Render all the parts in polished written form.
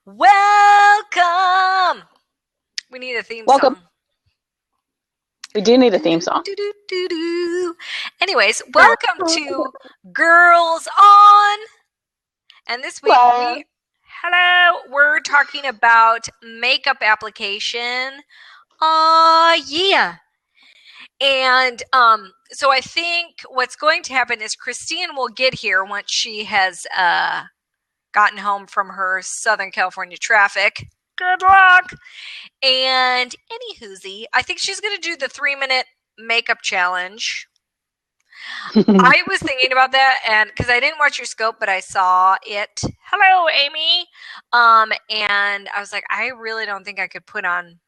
Welcome. We need a theme Welcome. song. We do need a theme song. Anyways, welcome to Girls On. And this week Hello. we're talking about makeup application. Yeah. And so I think what's going to happen is Christine will get here once she has gotten home from her Southern California traffic. Good luck. And anywhoozy, I think she's going to do the 3-minute makeup challenge. I was thinking about that, and because I didn't watch your scope, but I saw it. Hello, Amy. And I was like, I really don't think I could put on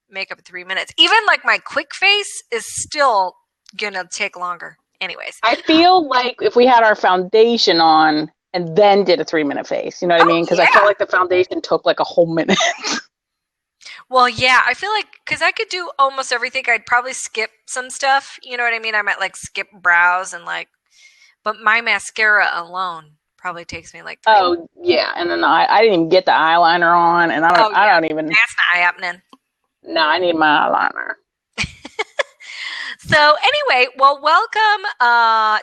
makeup in 3 minutes. Even like my quick face is still gonna take longer. Anyways, I feel like if we had our foundation on and then did a 3-minute face, you know what I mean? Because I felt like the foundation took like a whole minute. Well, yeah, I feel like because I could do almost everything, I'd probably skip some stuff. You know what I mean? I might like skip brows and like, but my mascara alone probably takes me like 3 minutes. Oh yeah, and then I didn't even get the eyeliner on, and I don't even. That's not happening. No, I need my eyeliner. So anyway, well, welcome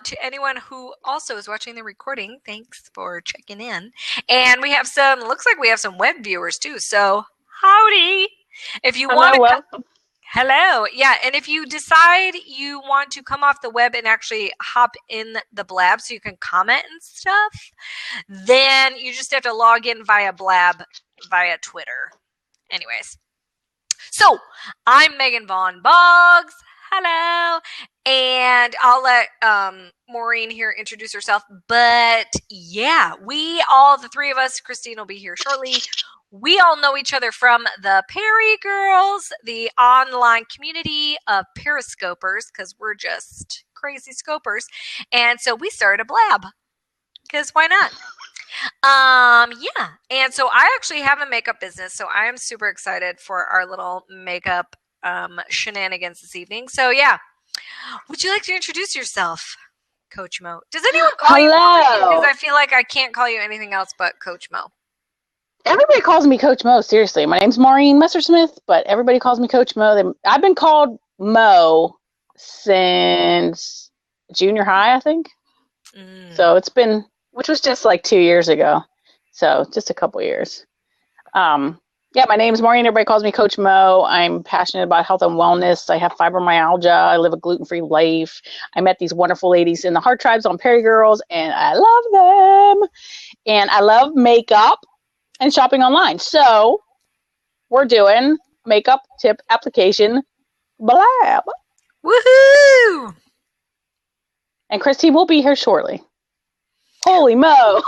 to anyone who also is watching the recording. Thanks for checking in. And we have looks like we have some web viewers too. So howdy. If you want to, Welcome. hello. Yeah. And if you decide you want to come off the web and actually hop in the Blab so you can comment and stuff, then you just have to log in via Blab via Twitter. Anyways. So I'm Megan Vaughn Boggs. Hello. And I'll let Maureen here introduce herself. But yeah, the three of us, Christine will be here shortly. We all know each other from the Perry Girls, the online community of periscopers, because we're just crazy scopers. And so we started a Blab, because why not? Yeah. And so I actually have a makeup business, so I am super excited for our little makeup shenanigans this evening. So yeah. Would you like to introduce yourself, Coach Mo? Does anyone call you Mo? Because I feel like I can't call you anything else but Coach Mo. Everybody calls me Coach Mo. Seriously, my name's Maureen Messersmith, but everybody calls me Coach Mo. I've been called Mo since junior high, I think. So it's been, which was just like 2 years ago. So just a couple years. Yeah, my name's Maureen. Everybody calls me Coach Mo. I'm passionate about health and wellness. I have fibromyalgia. I live a gluten-free life. I met these wonderful ladies in the Heart Tribes on Perry Girls, and I love them. And I love makeup and shopping online. So we're doing makeup tip application Blab. Woohoo! And Christine will be here shortly. Holy Mo!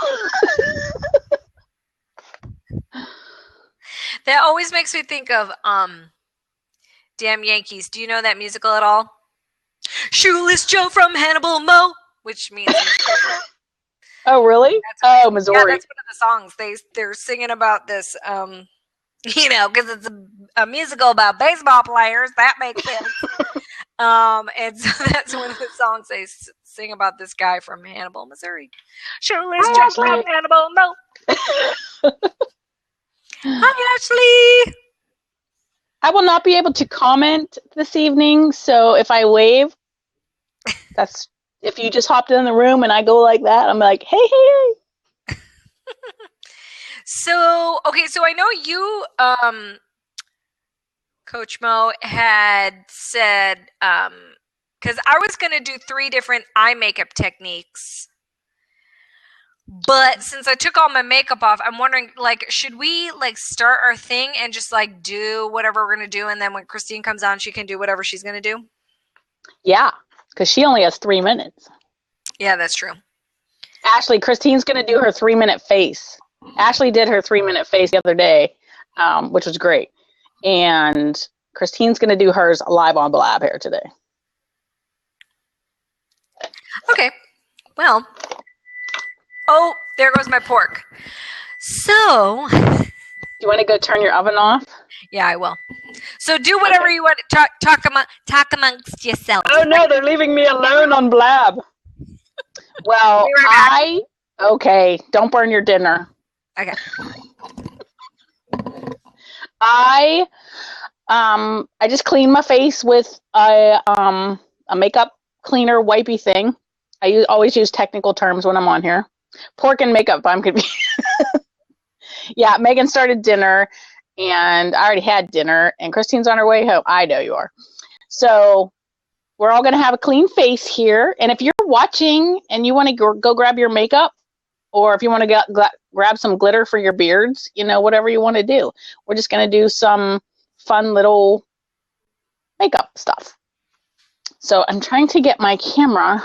That always makes me think of Damn Yankees. Do you know that musical at all? Shoeless Joe from Hannibal Mo, which means Oh, really? Missouri. Yeah, that's one of the songs. They're singing about this, because it's a musical about baseball players. That makes sense. And so that's one of the songs they sing about this guy from Hannibal, Missouri. Shoeless Joe from Hannibal Mo. Hi, Ashley. I will not be able to comment this evening, so if I wave, that's if you just hopped in the room and I go like that, I'm like, hey. So I know you, Coach Mo, had said, because I was going to do 3 different eye makeup techniques. But since I took all my makeup off, I'm wondering, like, should we, like, start our thing and just, like, do whatever we're going to do, and then when Christine comes on, she can do whatever she's going to do? Yeah, because she only has 3 minutes. Yeah, that's true. Ashley, Christine's going to do her 3-minute face. Ashley did her 3-minute face the other day, which was great. And Christine's going to do hers live on Blab here today. Okay. Well... Oh, there goes my pork. So... Do you want to go turn your oven off? Yeah, I will. So do whatever you want to talk amongst yourselves. Oh, no, they're leaving me alone on Blab. Well, okay, don't burn your dinner. Okay. I just clean my face with a makeup cleaner wipey thing. Always use technical terms when I'm on here. Pork and makeup, I'm confused. Yeah, Megan started dinner, and I already had dinner, and Christine's on her way home. I know you are. So we're all going to have a clean face here. And if you're watching and you want to go grab your makeup, or if you want to grab some glitter for your beards, whatever you want to do. We're just going to do some fun little makeup stuff. So I'm trying to get my camera.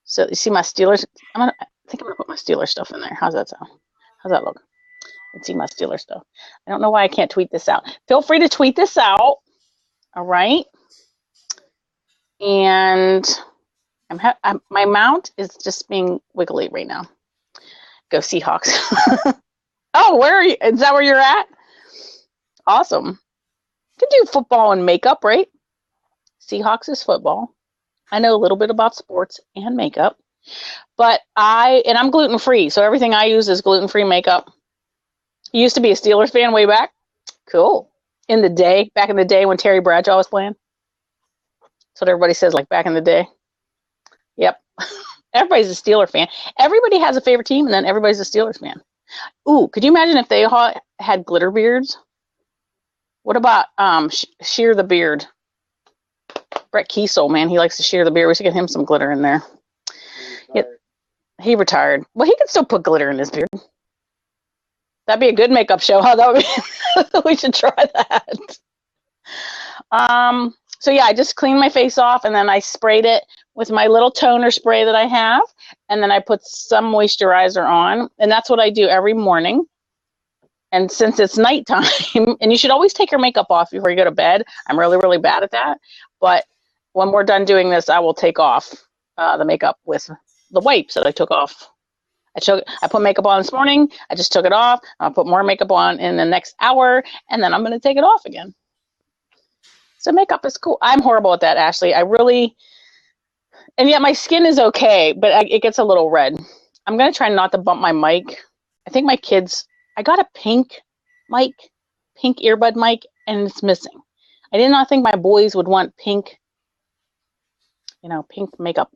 So you see my Steelers. I think I'm going to put my Steelers stuff in there. How's that sound? How's that look? Let's see my Steelers stuff. I don't know why I can't tweet this out. Feel free to tweet this out. All right. And my mount is just being wiggly right now. Go Seahawks. Oh, where are you? Is that where you're at? Awesome. You can do football and makeup, right? Seahawks is football. I know a little bit about sports and makeup. But I'm gluten-free, so everything I use is gluten-free makeup. You used to be a Steelers fan way back? Cool. Back in the day when Terry Bradshaw was playing? That's what everybody says, like back in the day. Yep. Everybody's a Steeler fan. Everybody has a favorite team, and then everybody's a Steelers fan. Ooh, could you imagine if they all had glitter beards? What about shear the beard? Brett Kiesel, man, he likes to shear the beard. We should get him some glitter in there. He retired. Well, he could still put glitter in his beard. That'd be a good makeup show, huh? We should try that. So yeah, I just cleaned my face off, and then I sprayed it with my little toner spray that I have, and then I put some moisturizer on, and that's what I do every morning. And since it's nighttime, and you should always take your makeup off before you go to bed. I'm really, really bad at that. But when we're done doing this, I will take off the makeup with the wipes that I took off. I put makeup on this morning. I just took it off. I'll put more makeup on in the next hour, and then I'm going to take it off again. So makeup is cool. I'm horrible at that, Ashley. And yet my skin is okay, but it gets a little red. I'm going to try not to bump my mic. I think I got a pink earbud mic, and it's missing. I did not think my boys would want pink makeup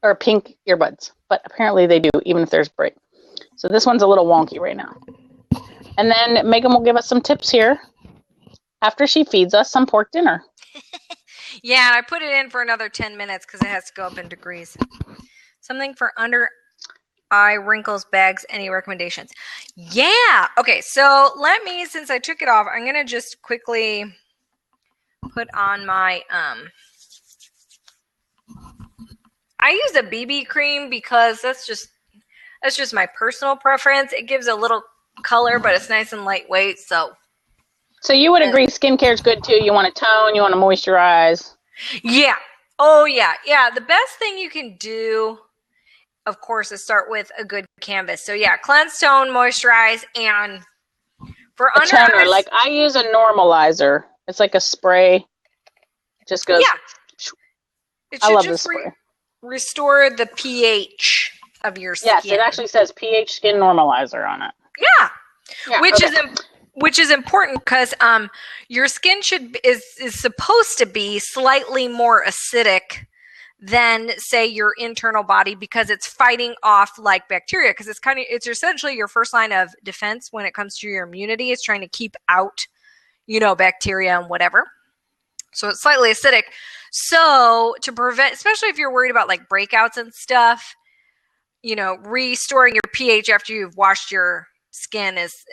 or pink earbuds, but apparently they do, even if there's bright. So this one's a little wonky right now. And then Megan will give us some tips here after she feeds us some pork dinner. Yeah, I put it in for another 10 minutes because it has to go up in degrees. Something for under eye wrinkles, bags, any recommendations? Yeah. Okay, so since I took it off, I'm going to just quickly put on my, I use a BB cream because that's just my personal preference. It gives a little color, but it's nice and lightweight, so you would agree skincare is good too. You want to tone, you want to moisturize. Yeah. Oh, yeah. Yeah. The best thing you can do, of course, is start with a good canvas. So, yeah, cleanse, tone, moisturize, and for under toner, like I use a normalizer. It's like a spray. It just goes. Yeah. I love this spray. Restore the pH of your skin. Yes, it actually says pH skin normalizer on it. Yeah. Which is important because your skin is supposed to be slightly more acidic than, say, your internal body because it's fighting off like bacteria, because it's essentially your first line of defense when it comes to your immunity. It's trying to keep out, bacteria and whatever. So it's slightly acidic. So to prevent, especially if you're worried about like breakouts and stuff, restoring your pH after you've washed your skin is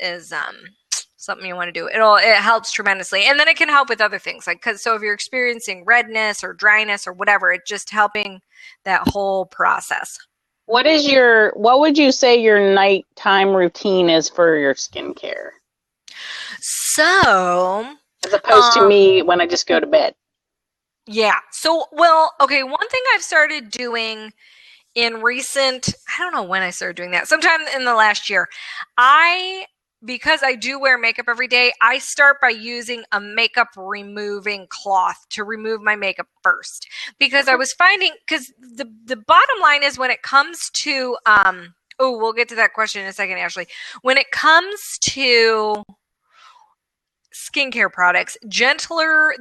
something you want to do. It helps tremendously. And then it can help with other things. So if you're experiencing redness or dryness or whatever, it's just helping that whole process. What would you say your nighttime routine is for your skincare? So, as opposed to me when I just go to bed. Yeah. So, okay. One thing I've started doing in recent, I don't know when I started doing that, sometime in the last year, because I do wear makeup every day, I start by using a makeup removing cloth to remove my makeup first. Because I was finding, because the bottom line is when it comes to, we'll get to that question in a second, Ashley. When it comes to skincare products, the gentler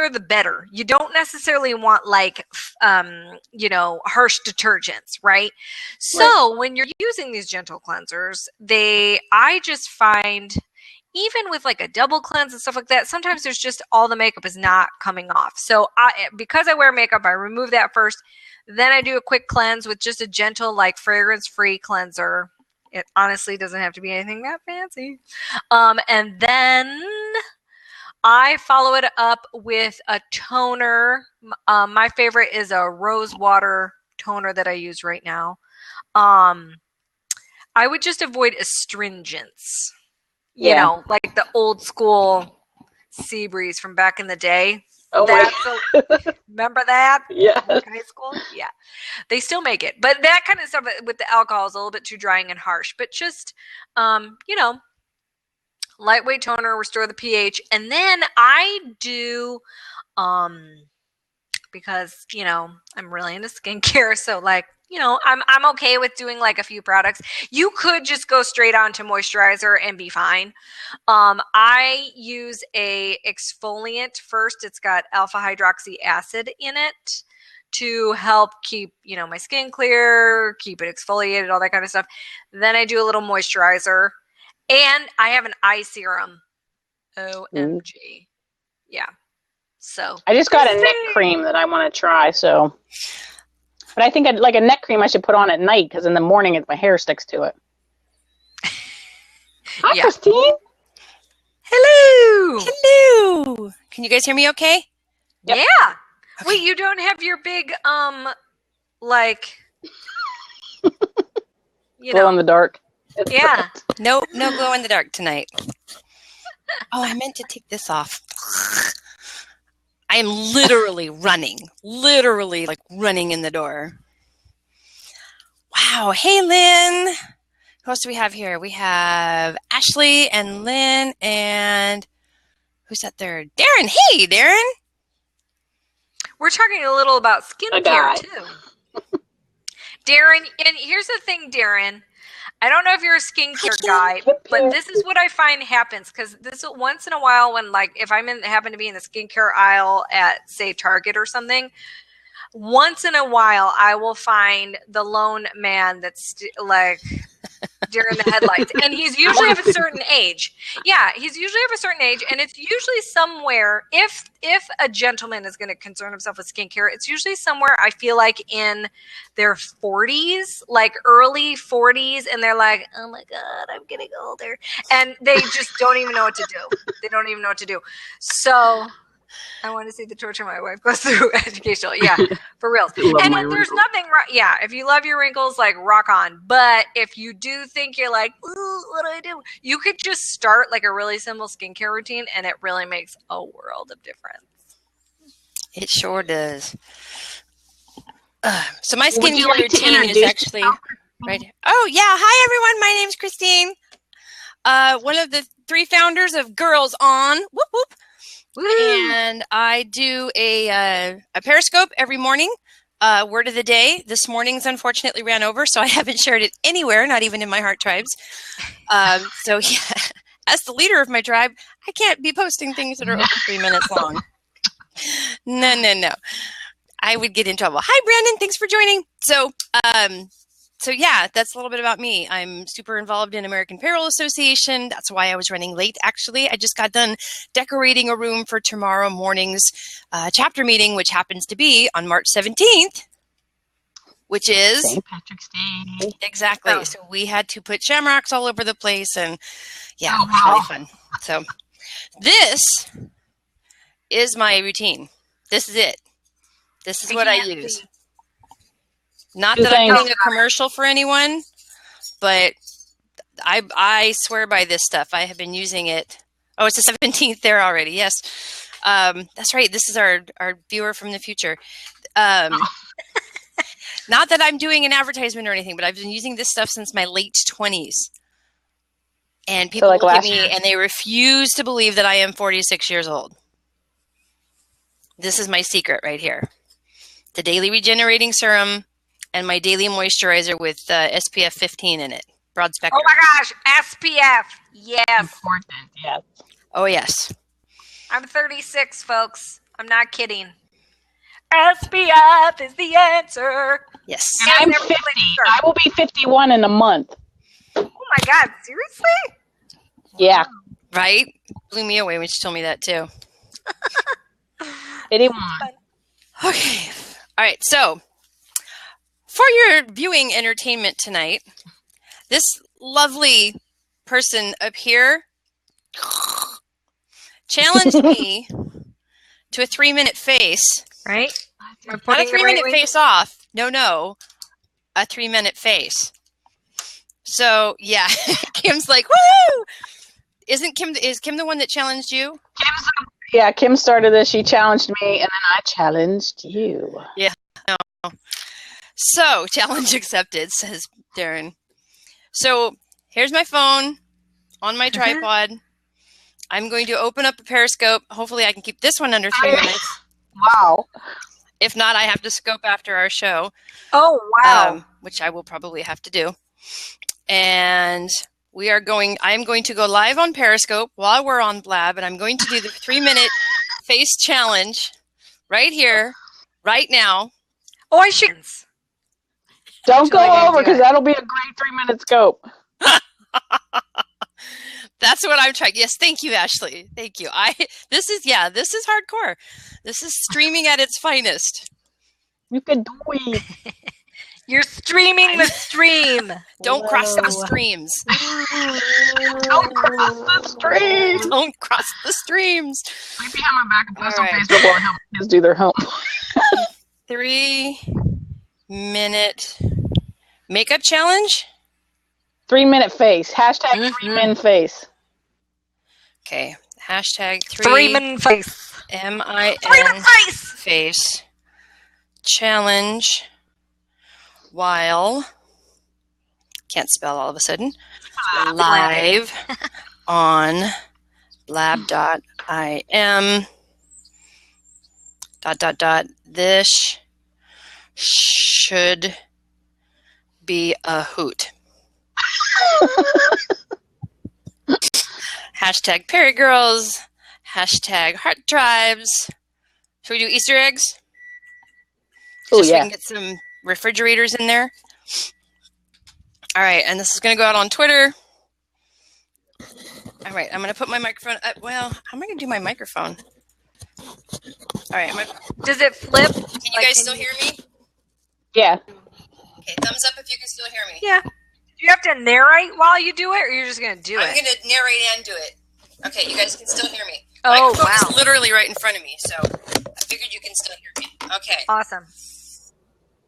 the better. You don't necessarily want like harsh detergents, right? So when you're using these gentle cleansers, I just find, even with like a double cleanse and stuff like that, sometimes there's just all the makeup is not coming off. So because I wear makeup, I remove that first. Then I do a quick cleanse with just a gentle, like, fragrance-free cleanser. It honestly doesn't have to be anything that fancy. And then I follow it up with a toner. My favorite is a rose water toner that I use right now. I would just avoid astringents. You know, like the old school Sea Breeze from back in the day. Remember that? Yeah. High school? Yeah. They still make it. But that kind of stuff with the alcohol is a little bit too drying and harsh. But just, lightweight toner, restore the pH. And then I do, because, I'm really into skincare. So, like, I'm okay with doing like a few products. You could just go straight on to moisturizer and be fine. I use a exfoliant first. It's got alpha hydroxy acid in it to help keep, my skin clear, keep it exfoliated, all that kind of stuff. Then I do a little moisturizer, and I have an eye serum. OMG. Yeah. So I just got a neck cream that I want to try. So. But I think like a neck cream I should put on at night, because in the morning my hair sticks to it. Hi, Christine. Hello. Hello. Can you guys hear me okay? Yep. Yeah. Okay. Wait, you don't have your big, like, glow in the dark. Yeah. No glow in the dark tonight. Oh, I meant to take this off. I am literally running like running in the door. Wow. Hey, Lynn. Who else do we have here? We have Ashley and Lynn, and who's that third? Darren. Hey, Darren. We're talking a little about skincare too. Darren, and here's the thing, Darren. I don't know if you're a skincare guy, but this is what I find happens, because this once in a while, when, like, if happen to be in the skincare aisle at, say, Target or something, once in a while I will find the lone man that's like deer in the headlights, and he's usually of a certain age. Yeah, he's usually of a certain age, and it's usually somewhere. If a gentleman is going to concern himself with skincare, it's usually somewhere, I feel like, in their 40s, like early 40s, and they're like, "Oh my God, I'm getting older," and they just don't even know what to do. They don't even know what to do. So I want to see the torture my wife goes through educational. Yeah, for real. And there's nothing wrong. Yeah, if you love your wrinkles, like, rock on. But if you do think you're like, ooh, what do I do? You could just start like a really simple skincare routine, and it really makes a world of difference. It sure does. So my skincare routine is actually right here. Oh, yeah. Hi, everyone. My name's Christine. One of the 3 founders of Girls On. Whoop, whoop. Woo. And I do a Periscope every morning. Word of the day. This morning's unfortunately ran over, so I haven't shared it anywhere, not even in my heart tribes. So yeah, as the leader of my tribe, I can't be posting things that are over 3 minutes long. No. I would get in trouble. Hi, Brandon. Thanks for joining. So yeah, that's a little bit about me. I'm super involved in American Apparel Association. That's why I was running late, actually. I just got done decorating a room for tomorrow morning's chapter meeting, which happens to be on March 17th, which is St. Patrick's Day. Exactly. Oh. So we had to put shamrocks all over the place, and yeah, it was really fun. So this is my routine. This is it. This is what I use. Not that I'm doing a commercial for anyone, but I swear by this stuff. I have been using it. Oh, it's the 17th there already. Yes. That's right. This is our viewer from the future. Not that I'm doing an advertisement or anything, but I've been using this stuff since my late 20s. And people look at me and they refuse to believe that I am 46 years old. This is my secret right here. The Daily Regenerating Serum and my daily moisturizer with SPF 15 in it. Broad spectrum. Oh my gosh, SPF. Yes. Important, yes. Oh, yes. I'm 36, folks. I'm not kidding. SPF is the answer. Yes. And I'm 50. I will be 51 in a month. Oh my God, seriously? Yeah. Right? Blew me away when she told me that too. 81. Okay. All right. So, for your viewing entertainment tonight, this lovely person up here challenged me to a 3-minute face. Right? Not a 3-minute face off. No. A 3-minute face. So, yeah. Kim's like, woo! Is Kim the one that challenged you? Kim started this. She challenged me, and then I challenged you. Yeah. No. So, challenge accepted, says Darren. So, here's my phone on my tripod. I'm going to open up a Periscope. Hopefully, I can keep this one under 3 minutes. Wow. If not, I have to scope after our show. Oh, wow. Which I will probably have to do. And I'm going to go live on Periscope while we're on Blab, and I'm going to do the 3-minute face challenge right here, right now. Oh, I should. Don't go over, because that'll be a great 3-minute scope. That's what I'm trying. Yes, thank you, Ashley. Thank you. This is hardcore. This is streaming at its finest. You can do it. You're streaming the stream. Don't cross the streams. Don't cross the streams. Don't cross the streams. Leave behind my back and post on Facebook while I help kids do their homework. 3-minute makeup challenge? 3-minute face. Hashtag 3-min face. Okay. Hashtag 3-min face. MIN 3-min face. Face. Challenge. While, can't spell all of a sudden, live on blab.im ... This should be a hoot. Hashtag Perry Girls. Hashtag Heart Tribes. Should we do Easter eggs? Oh, Just so we yeah. can get some refrigerators in there. All right, and this is going to go out on Twitter. All right, I'm going to put my microphone up. Well, how am I going to do my microphone? All right. Does it flip? Can you guys still hear me? Yeah. Okay, thumbs up if you can still hear me. Yeah. Do you have to narrate while you do it, or you're just going to do it? I'm going to narrate and do it. Okay, you guys can still hear me. Oh, microphone wow. is literally right in front of me, so I figured you can still hear me. Okay. Awesome.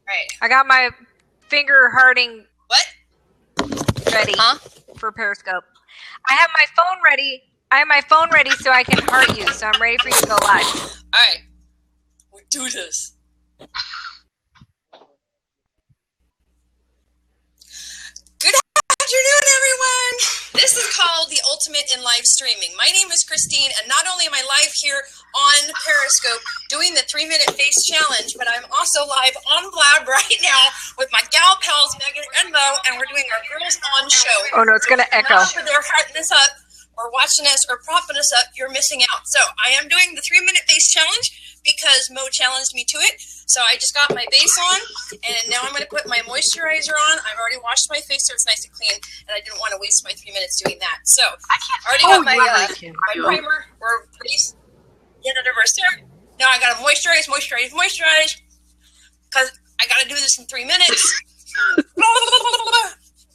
Right. I got my finger hearting What? ready Huh? for Periscope. I have my phone ready. So I can heart you. So I'm ready for you to go live. All right. We'll do this. Good afternoon, everyone. This is called The Ultimate in Live Streaming. My name is Christine, and not only am I live here on Periscope doing the 3-minute face challenge, but I'm also live on Blab right now with my gal pals, Megan and Mo, and we're doing our Girls On show. Oh, no, it's going to echo. If they're hearting this up or watching us or propping us up, you're missing out. So I am doing the 3-minute face challenge because Mo challenged me to it. So I just got my base on, and now I'm going to put my moisturizer on. I've already washed my face so it's nice and clean, and I didn't want to waste my 3 minutes doing that. So I already got my primer or base. Get it over there. Now I got to moisturize, because I got to do this in 3 minutes.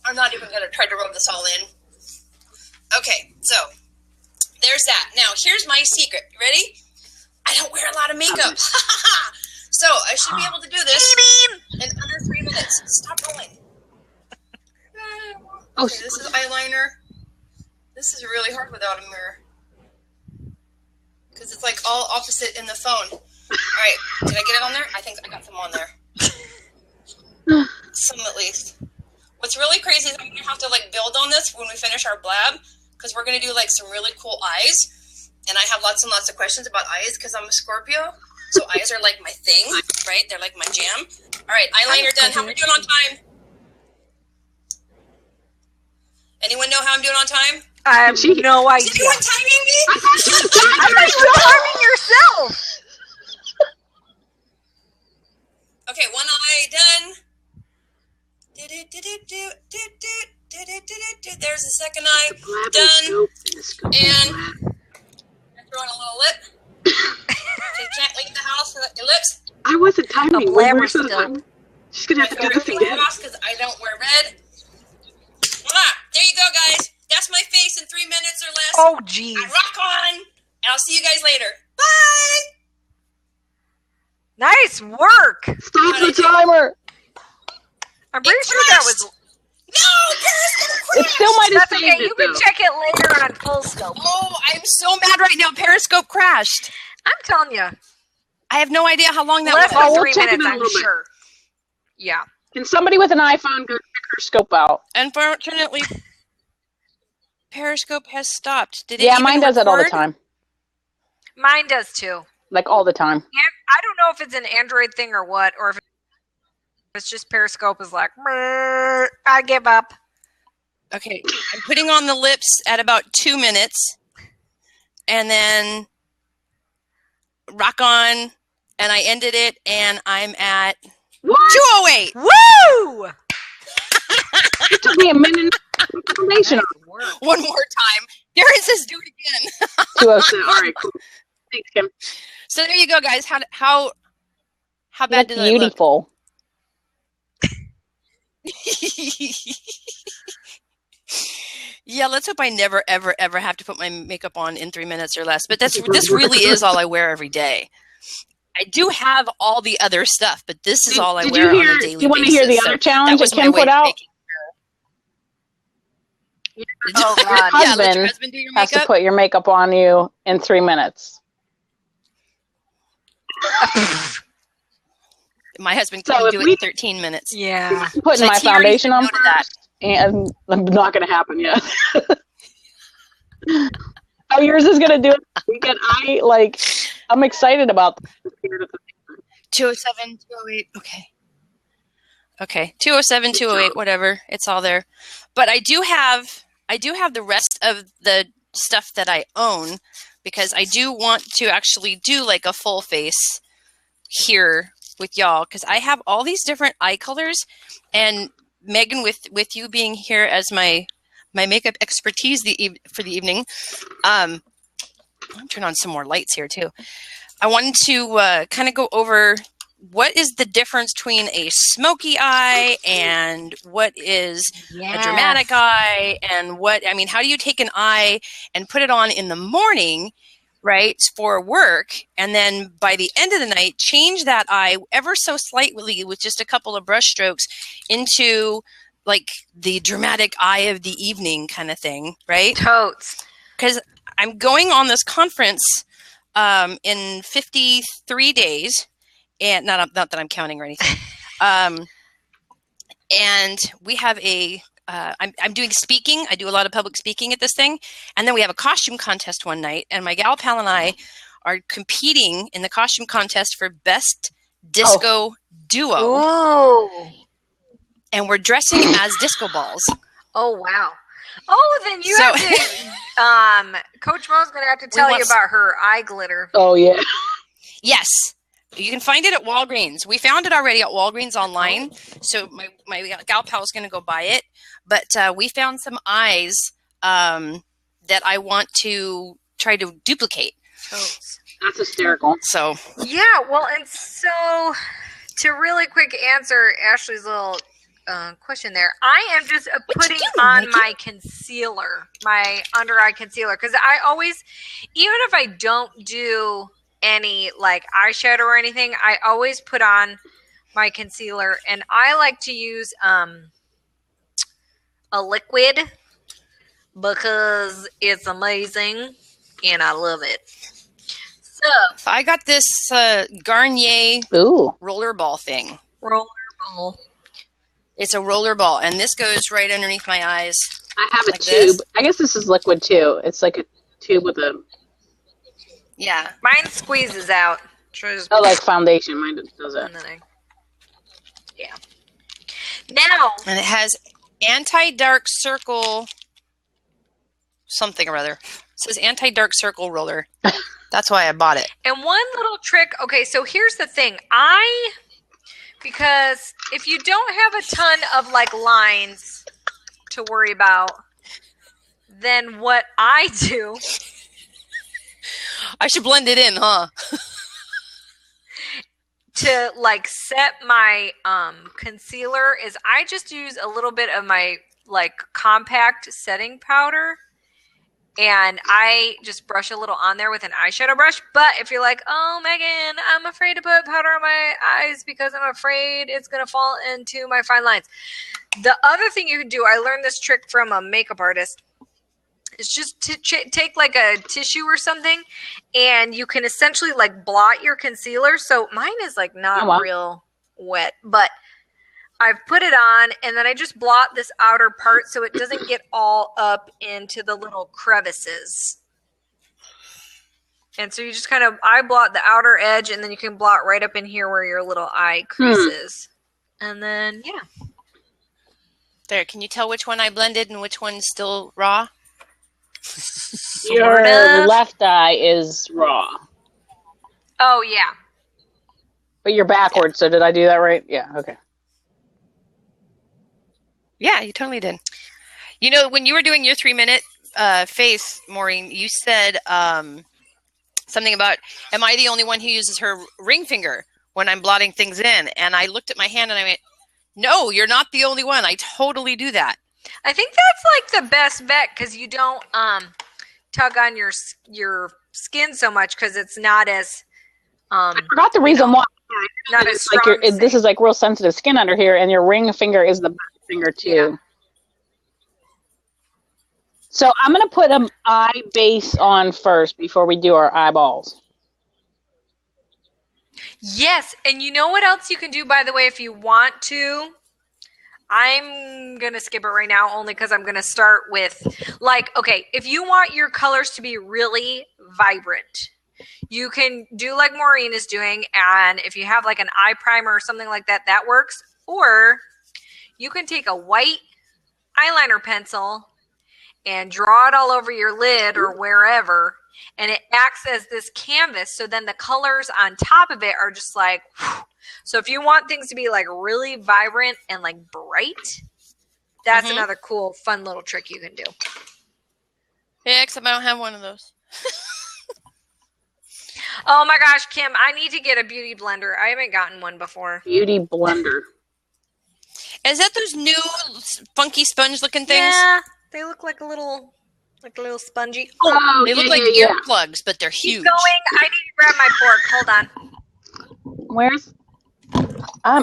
I'm not even going to try to rub this all in. Okay, so there's that. Now, here's my secret. You ready? I don't wear a lot of makeup. So, I should be able to do this in under 3 minutes. Stop rolling. Okay, this is eyeliner. This is really hard without a mirror. Because it's like all opposite in the phone. All right, did I get it on there? I think I got some on there. Some at least. What's really crazy is I'm going to have to like build on this when we finish our blab. Because we're going to do like some really cool eyes. And I have lots and lots of questions about eyes because I'm a Scorpio. So eyes are like my thing, right? They're like my jam. All right, eyeliner done. How are we doing on time? Anyone know how I'm doing on time? I have no idea. Is anyone timing me? I thought you were harming yourself. Okay, one eye done. There's the second eye done. And I'm throwing a little lip. You can't leave the house without your lips. I wasn't timing. A blabberscope. She's gonna have to do this again. Because I don't wear red. There you go, guys. That's my face in 3 minutes or less. Oh, geez. Rock on. And I'll see you guys later. Bye. Nice work. Stop the timer. I'm pretty sure that was. No, Periscope It still might have That's saved okay. it, You can though. check it later on full scope. Oh, I'm so mad right now. Periscope crashed. I'm telling you. I have no idea how long that Less was. than we'll 3 check it minutes, in a I'm little bit. sure. Yeah. Can somebody with an iPhone go check her scope out? Unfortunately, Periscope has stopped. Did it Yeah, even mine does that all the record? time. Mine does too. Like all the time. And I don't know if it's an Android thing or what, or if it's just Periscope is like, "Brr, I give up. Okay, I'm putting on the lips at about 2 minutes, and then rock on, and I ended it, and I'm at What? 2:08. Woo! It took me a minute. Foundation on One more time. Darren says do it again. 207. All right, cool. Thanks, Kim. So there you go, guys. How bad That's did I look? beautiful. Yeah, let's hope I never, ever, ever have to put my makeup on in 3 minutes or less. But this really is all I wear every day. I do have all the other stuff, but this is all I Did wear you on hear? a daily basis. You want to hear the other challenge that was my Kim way put of out? making sure. Oh, Your God. Yeah, let your husband husband do your has to makeup. put your makeup on you in 3 minutes. My husband So can if do it we- in 13 minutes. Yeah. Putting So my Tiara, foundation you on know to that. first, and not going to happen yet. Oh, yours is going to do it this weekend. I'm excited about this. 207, 208. Okay. 207, 208, whatever. It's all there. But I do have the rest of the stuff that I own because I do want to actually do like a full face here with y'all because I have all these different eye colors, and Megan, with you being here as my makeup expertise for the evening, I'll turn on some more lights here too. I wanted to kind of go over what is the difference between a smoky eye and what is a dramatic eye, and how do you take an eye and put it on in the morning, right, for work, and then by the end of the night, change that eye ever so slightly with just a couple of brush strokes into like the dramatic eye of the evening kind of thing, right? Totes. Because I'm going on this conference in 53 days, and not that I'm counting or anything. And we have I'm doing speaking. I do a lot of public speaking at this thing. And then we have a costume contest one night. And my gal pal and I are competing in the costume contest for best disco duo. Ooh. And we're dressing as disco balls. Oh, wow. Oh, then you have to, Coach Mo's going to have to tell you about her eye glitter. Oh, yeah. Yes. You can find it at Walgreens. We found it already at Walgreens online. So my gal pal is going to go buy it. But we found some eyes that I want to try to duplicate. Totes. That's hysterical. So Yeah, well, and so to really quick answer Ashley's little question there, I am just putting on my concealer, my under eye concealer, because I always, even if I don't do any like eyeshadow or anything, I always put on my concealer, and I like to use a liquid because it's amazing and I love it. So I got this Garnier Ooh. rollerball thing. rollerball. It's a roller ball, and this goes right underneath my eyes. I have a Like tube. this? I guess this is liquid too. It's like a tube with a Yeah. Mine squeezes out. oh, like foundation. Mine does And that. then yeah. Now, And it has anti-dark circle something or other. It says anti-dark circle roller. That's why I bought it. And one little trick. Okay, so here's the thing. Because if you don't have a ton of like lines to worry about, then what I do. I should blend it in, huh? To like set my concealer is I just use a little bit of my like compact setting powder, and I just brush a little on there with an eyeshadow brush. But if you're like, oh, Megan, I'm afraid to put powder on my eyes because I'm afraid it's going to fall into my fine lines. The other thing you can do, I learned this trick from a makeup artist, is just to take like a tissue or something, and you can essentially like blot your concealer. So mine is like not real wet, but I've put it on, and then I just blot this outer part so it doesn't get all up into the little crevices. And so you just kind of eye blot the outer edge, and then you can blot right up in here where your little eye crease is. And then, yeah. There, can you tell which one I blended and which one's still raw? Your left eye is raw. Oh, yeah. But you're backwards, so did I do that right? Yeah, okay. Yeah, you totally did. You know, when you were doing your 3-minute face, Maureen, you said something about, am I the only one who uses her ring finger when I'm blotting things in? And I looked at my hand and I went, no, you're not the only one. I totally do that. I think that's like the best bet because you don't tug on your skin so much because it's not as I forgot the reason why. Not as strong. Like this is like real sensitive skin under here, and your ring finger is the back finger too. Yeah. So I'm gonna put an eye base on first before we do our eyeballs. Yes, and you know what else you can do, by the way, if you want to? I'm going to skip it right now only because I'm going to start with, like, okay, if you want your colors to be really vibrant, you can do like Maureen is doing, and if you have like an eye primer or something like that, that works. Or you can take a white eyeliner pencil and draw it all over your lid or wherever, and it acts as this canvas. So then the colors on top of it are just like, whew. So if you want things to be like really vibrant and like bright, that's another cool, fun little trick you can do. Yeah, except I don't have one of those. Oh my gosh, Kim, I need to get a beauty blender. I haven't gotten one before. Beauty blender. Is that those new funky sponge looking things? Yeah, they look like a little spongy. Oh, they look like earplugs, but they're huge. Keep going. I need to grab my fork. Hold on. Where's?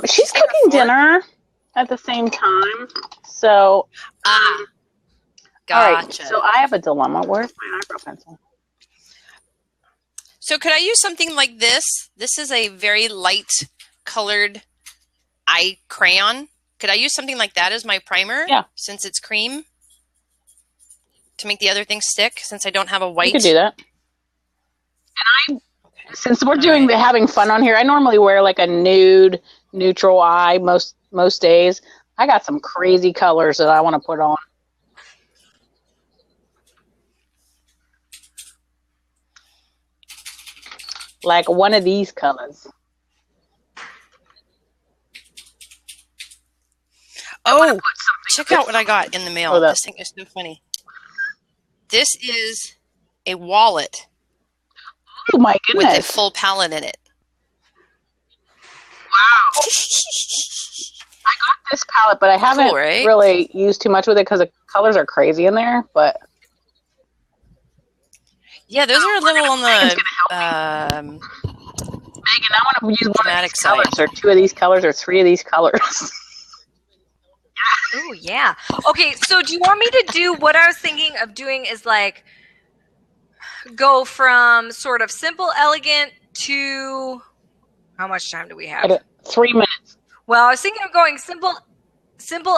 She's cooking dinner at the same time. So, gotcha. All right, so I have a dilemma. Where's my eyebrow pencil? So could I use something like this? This is a very light colored eye crayon. Could I use something like that as my primer? Yeah. Since it's cream? To make the other things stick, since I don't have a white? You could do that. And since we're having fun on here, I normally wear like a nude, neutral eye most days. I got some crazy colors that I want to put on. Like one of these colors. Oh, check out what I got in the mail. This thing is so funny. This is a wallet. Oh my goodness. With a full palette in it. Wow. I got this palette, but I haven't really used too much with it because the colors are crazy in there. But yeah, those are a little on the Megan, I want to use one of these colors, or two of these colors, or three of these colors. Oh, yeah. Okay, so do you want me to do what I was thinking of doing is like go from sort of simple, elegant to how much time do we have? 3 minutes. Well, I was thinking of going simple,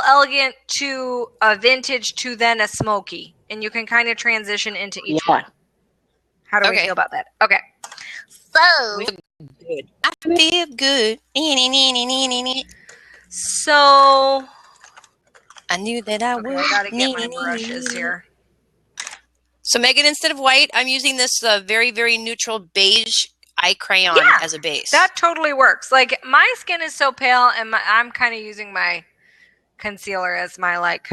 elegant to a vintage to then a smoky, and you can kind of transition into each one. How do we feel about that? Okay. So I feel good. So I knew that I would. I gotta get my brushes here. So Megan, instead of white, I'm using this very, very neutral beige eye crayon as a base. That totally works. Like my skin is so pale, and I'm kind of using my concealer as my like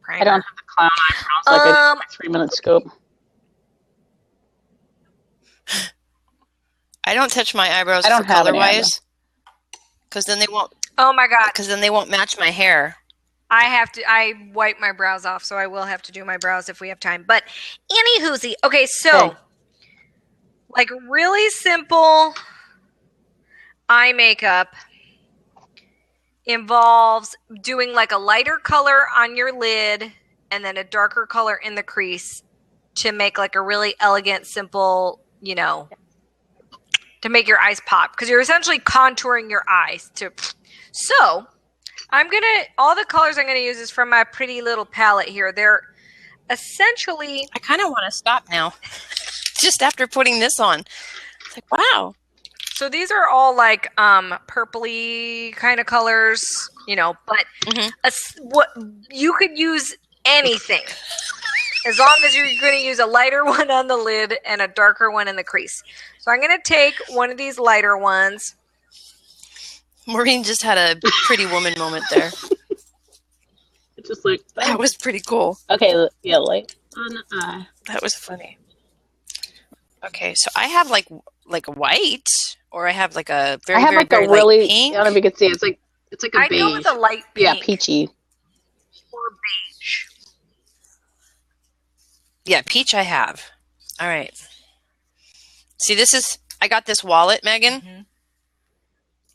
primer. I don't have the clown eyebrows like a 3-minute scope. I don't touch my eyebrows I don't have color wise, because then they won't. Oh my god! Because then they won't match my hair. I wipe my brows off, so I will have to do my brows if we have time. But anywhoosie, okay, so like really simple eye makeup involves doing like a lighter color on your lid and then a darker color in the crease to make like a really elegant, simple, you know, to make your eyes pop, because you're essentially contouring your eyes to. So all the colors I'm gonna use is from my pretty little palette here. They're essentially. I kind of want to stop now, just after putting this on. It's like, wow. So these are all like purpley kind of colors, you know. But what you could use anything, as long as you're going to use a lighter one on the lid and a darker one in the crease. So I'm going to take one of these lighter ones. Maureen just had a pretty woman moment there. It's just like That was pretty cool. Okay, yeah, light. That was funny. Okay, so I have like a white, or I have like a very, I have very, like very a really. light pink. I don't know if you can see it. It's like a I beige. go with a light pink. Yeah, peachy. Or beige. Yeah, peach I have. All right. See, I got this wallet, Megan. Mm-hmm.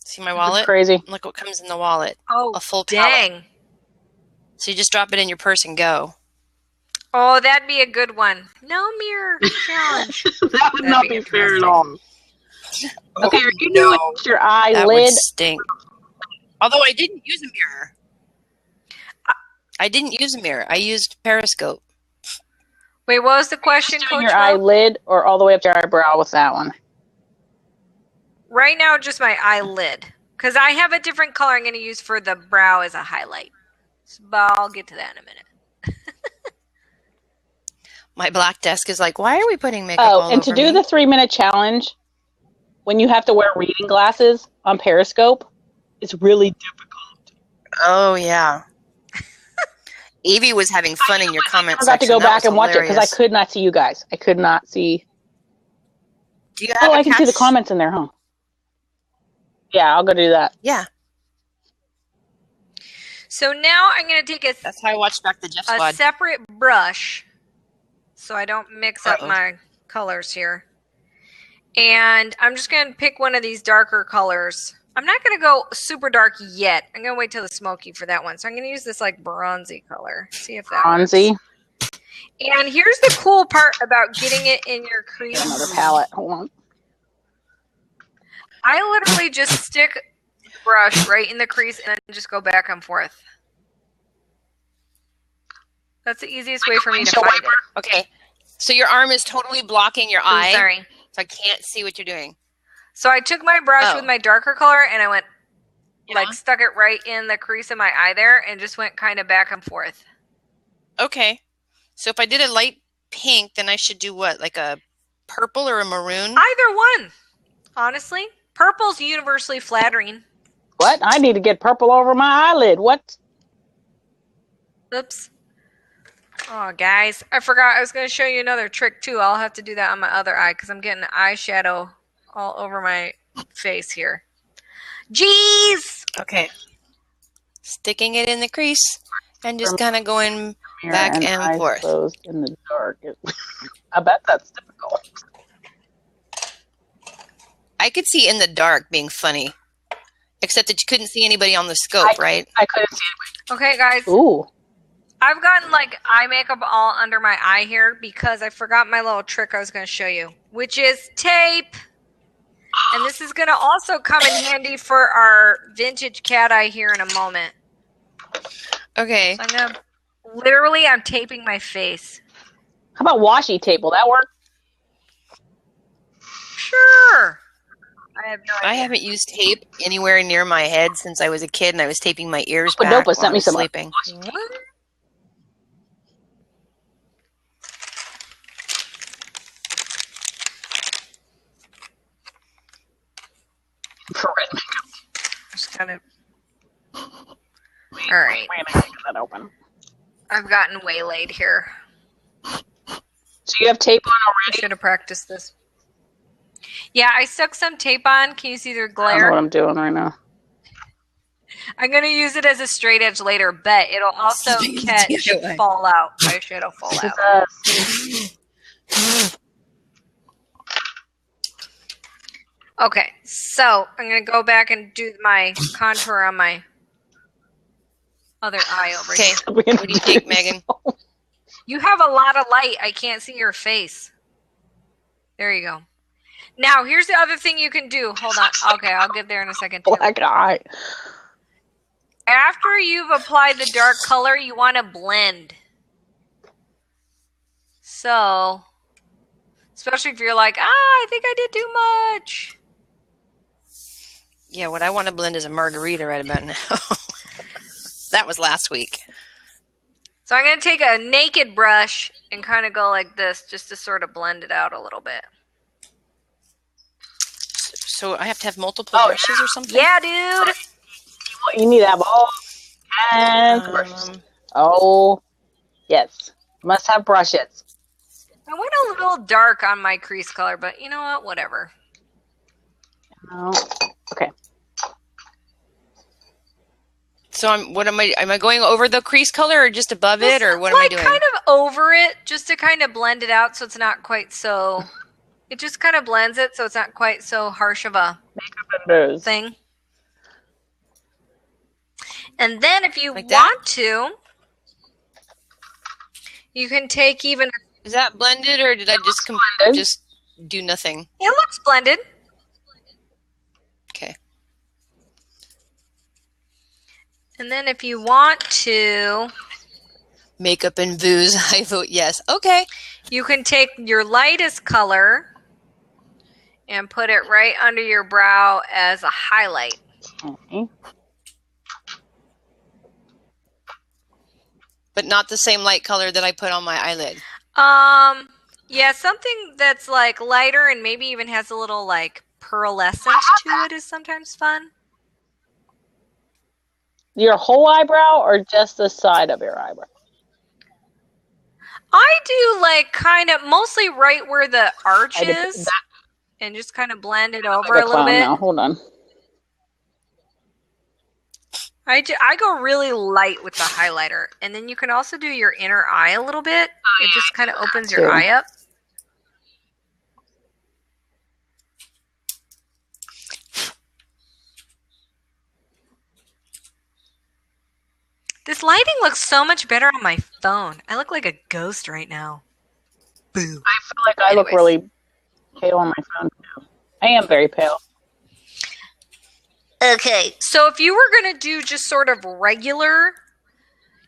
See my wallet? Crazy. Look what comes in the wallet. Oh, A full dang. palette. So you just drop it in your purse and go. Oh, that'd be a good one. No mirror challenge. That would That'd not be be fair at interesting. all. Okay, are you No. doing Your That would eyelid. stink. Although I didn't use a mirror. I didn't use a mirror. I used Periscope. Wait, what was the question, Doing Coach your Mo? eyelid or all the way up to your eyebrow with that one? Right now, just my eyelid. Because I have a different color I'm going to use for the brow as a highlight. But I'll get to that in a minute. My black desk is like, why are we putting makeup Oh, all and to over do me? the 3-minute challenge, when you have to wear reading glasses on Periscope, it's really difficult. Oh, yeah. Evie was having fun in your comments I forgot to section. go That back was and watch it because I hilarious. could not see you guys. I could not see. Do you have Oh, a I can see the catch? comments in there, huh? Yeah, I'll go do that. Yeah. So now I'm going to take That's how I watched back the Jeff a Squad. separate brush so I don't mix up Uh-oh. my colors here. And I'm just going to pick one of these darker colors. I'm not going to go super dark yet. I'm going to wait till the smoky for that one. So I'm going to use this like bronzy color. See if that Bronzy. works. And here's the cool part about getting it in your crease. Another palette. Hold on. I literally just stick the brush right in the crease and then just go back and forth. That's the easiest way for me to find it. Okay. So your arm is totally blocking your eye. Sorry. So I can't see what you're doing. So I took my brush Oh. with my darker color and I went Yeah. like stuck it right in the crease of my eye there and just went kind of back and forth. Okay. So if I did a light pink, then I should do what? Like a purple or a maroon? Either one, honestly. Purple's universally flattering. What? I need to get purple over my eyelid. What? Oops. Oh, guys, I forgot I was going to show you another trick too. I'll have to do that on my other eye because I'm getting eyeshadow all over my face here. Jeez! Okay. Sticking it in the crease and just kind of going Mirror back and eyes forth. closed in the dark. I bet that's difficult. I could see in the dark being funny. Except that you couldn't see anybody on the scope, right? I couldn't see Okay, guys, it. Ooh. I've gotten like eye makeup all under my eye here because I forgot my little trick I was going to show you, which is tape. And this is going to also come in handy for our vintage cat eye here in a moment. Okay. So I'm going to, literally, I'm taping my face. How about washi tape? Will that work? Sure. I have no idea. I haven't used tape anywhere near my head since I was a kid, and I was taping my ears But back Dopa while sent I me was some- sleeping. What? kind of. All right. Wait a minute, get that open. I've gotten waylaid here. So you have tape on I already? should have practiced this. Yeah, I stuck some tape on. Can you see their I don't know glare? what I'm doing right now. I'm going to use it as a straight edge later, but it'll also catch fallout, eyeshadow fallout. Okay, so I'm going to go back and do my contour on my other eye over Okay. here. What do you think, Megan? You have a lot of light. I can't see your face. There you go. Now, here's the other thing you can do. Hold on. Okay, I'll get there in a second, too. Black eye. After you've applied the dark color, you want to blend. So, especially if you're like, I think I did too much. Yeah, what I want to blend is a margarita right about now. That was last week. So I'm going to take a naked brush and kind of go like this just to sort of blend it out a little bit. So I have to have multiple brushes or something? Yeah, dude. You need to have all 10 brushes. Oh, yes. Must have brushes. I went a little dark on my crease color, but you know what? Whatever. Oh, okay. So am I going over the crease color or just above it, or what am I doing? Kind of over it, just to kind of blend it out so it's not quite so... It just kind of blends it so it's not quite so harsh of a thing. And then if you Like want to, you can take even... Is that blended, or did I just do nothing? It looks blended. Okay. And then if you want to... Makeup and booze, I vote yes. Okay. You can take your lightest color and put it right under your brow as a highlight. Okay. But not the same light color that I put on my eyelid. Yeah, something that's like lighter and maybe even has a little like pearlescent to it is sometimes fun. Your whole eyebrow or just the side of your eyebrow? I do like kind of mostly right where the arch is and just kind of blend it over a little bit. Now. Hold on. I go really light with the highlighter, and then you can also do your inner eye a little bit. It just kind of opens your eye up. This lighting looks so much better on my phone. I look like a ghost right now. Boo. I feel like I look really pale on my phone now. I am very pale. Okay, so if you were going to do just sort of regular,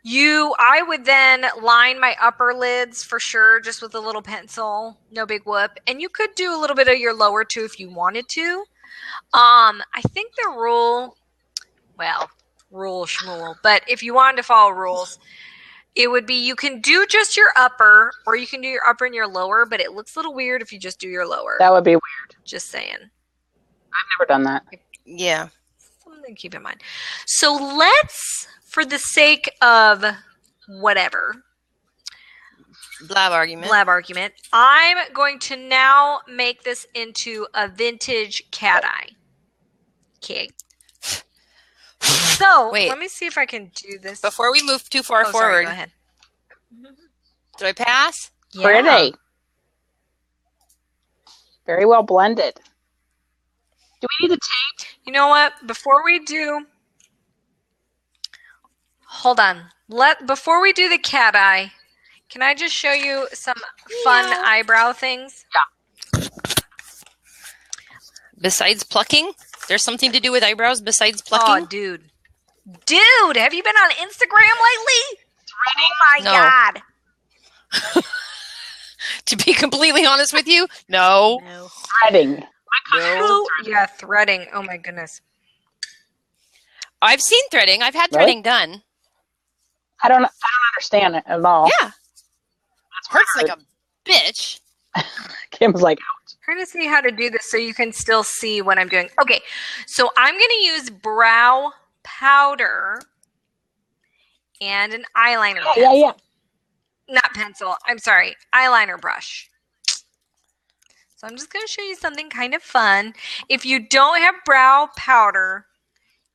I would then line my upper lids for sure, just with a little pencil, no big whoop. And you could do a little bit of your lower too if you wanted to. I think the rule schmool, but if you wanted to follow rules, it would be you can do just your upper, or you can do your upper and your lower, but it looks a little weird if you just do your lower. That would be weird. Just saying. I've never done that. Yeah. Something to keep in mind. So let's, for the sake of whatever, blab argument, I'm going to now make this into a vintage cat eye. Okay. So wait, let me see if I can do this before we move too far forward. Sorry, go ahead. Do I pass? Yeah. Pretty. Very well blended. Do we need the tape? You know what? Before we do, hold on. Before we do the cat eye, can I just show you some fun eyebrow things? Yeah. Besides plucking? There's something to do with eyebrows besides plucking? Oh, dude, have you been on Instagram lately? Oh my God. To be completely honest with you, no. Threading. No. Yeah, threading. Oh my goodness. I've seen threading. I've had threading done. I don't understand it at all. Yeah. It hurts like a bitch. Kim's like, ouch. Trying to see how to do this so you can still see what I'm doing. Okay, so I'm going to use brow powder and an eyeliner pencil. Yeah. Not pencil. I'm sorry. Eyeliner brush. So I'm just going to show you something kind of fun. If you don't have brow powder,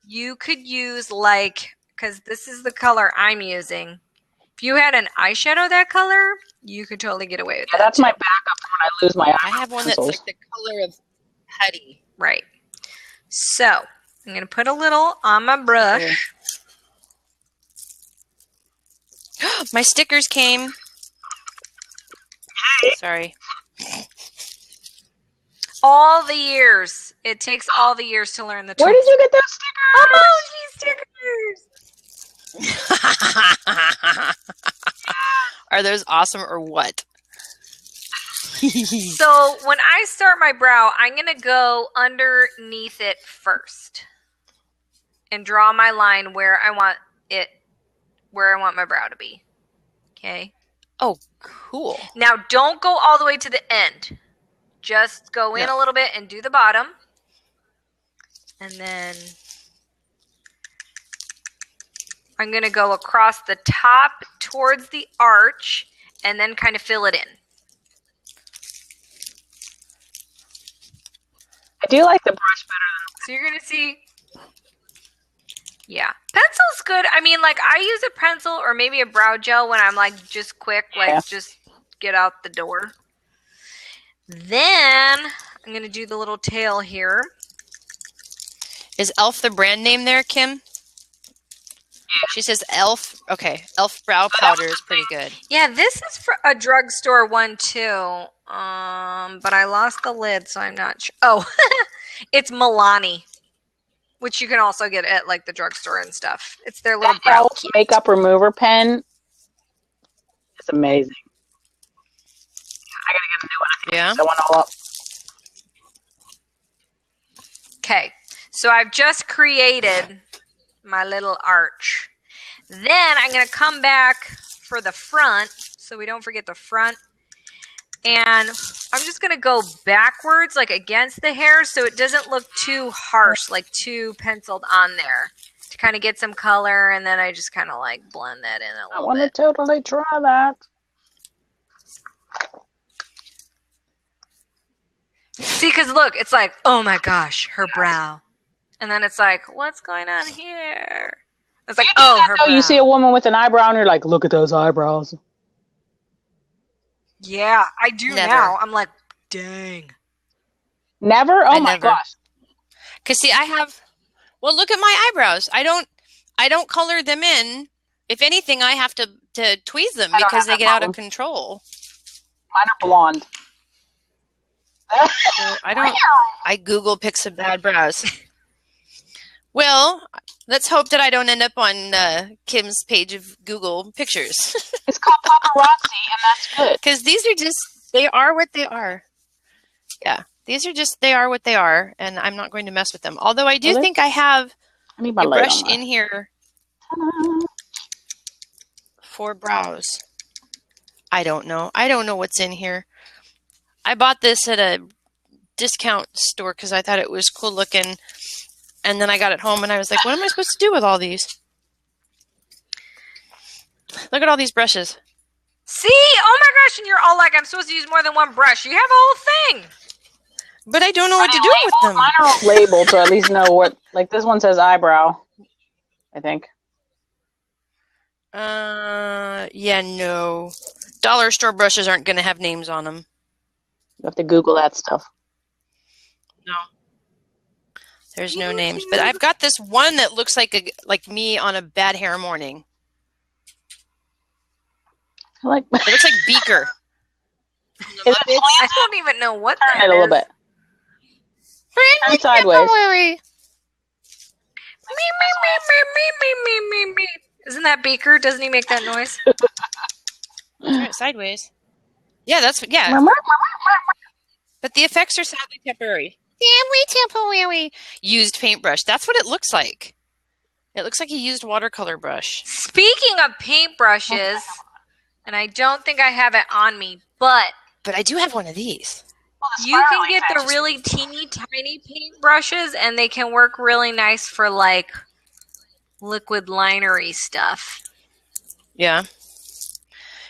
you could use because this is the color I'm using. If you had an eyeshadow that color, you could totally get away with that. That's my backup when I lose my I have one that's like the color of putty. Right. So I'm going to put a little on my brush. My stickers came. Sorry. All the years. It takes all the years to learn the tools. Where did you get those stickers? Emoji stickers. Are those awesome or what? So when I start my brow, I'm going to go underneath it first and draw my line where I want my brow to be. Okay. Oh, cool. Now don't go all the way to the end. Just go in a little bit and do the bottom. And then I'm going to go across the top towards the arch and then kind of fill it in. I do like the brush better. So you're going to see, yeah. Pencil's good. I mean, I use a pencil or maybe a brow gel when I'm just quick, just get out the door. Then I'm going to do the little tail here. Is e.l.f. the brand name there, Kim? Yeah. She says e.l.f. Okay, e.l.f. brow powder is pretty good. Yeah, this is for a drugstore one too. But I lost the lid, so I'm not sure. Oh, it's Milani, which you can also get at the drugstore and stuff. It's their little brow makeup remover pen. It's amazing. I gotta get a new one. Yeah. I want all up. Okay, so I've just created my little arch. Then I'm going to come back for the front, so we don't forget the front. And I'm just going to go backwards, against the hair, so it doesn't look too harsh, too penciled on there. To kind of get some color, and then I just kind of blend that in a little bit. I want to totally try that. See, because look, it's oh my gosh, her brow. And then it's what's going on here? It's oh, her brow. You see a woman with an eyebrow and you're like, look at those eyebrows. Yeah, I do Never. now. I'm dang. Never? Oh my never. gosh. Because see, well, look at my eyebrows. I don't color them in. If anything, I have to tweeze them because they get out of control. Mine are blonde. So I Google pics of bad brows. Well, let's hope that I don't end up on Kim's page of Google pictures. It's called paparazzi, and that's good. Because these are they are what they are. Yeah, they are what they are, and I'm not going to mess with them. Although I do think I have I need my a light brush on in here for brows. I don't know. I don't know what's in here. I bought this at a discount store because I thought it was cool looking. And then I got it home and I was like, what am I supposed to do with all these? Look at all these brushes. See? Oh my gosh, and you're all I'm supposed to use more than one brush. You have a whole thing. But I don't know what to do with them. Mine are all labeled to at least know what, this one says eyebrow, I think. Yeah, no. Dollar store brushes aren't going to have names on them. You have to Google that stuff. No. There's no names. But I've got this one that looks like me on a bad hair morning. I like It looks like Beaker. I don't even know what that Turn it a little bit. Turn sideways. Me. Isn't that Beaker? Doesn't he make that noise? Turn it sideways. Yeah, but the effects are sadly temporary. Temporary. Used paintbrush. That's what it looks like. It looks like a used watercolor brush. Speaking of paintbrushes, and I don't think I have it on me, but I do have one of these. You can get the really teeny tiny paint brushes, and they can work really nice for like liquid linery stuff. Yeah.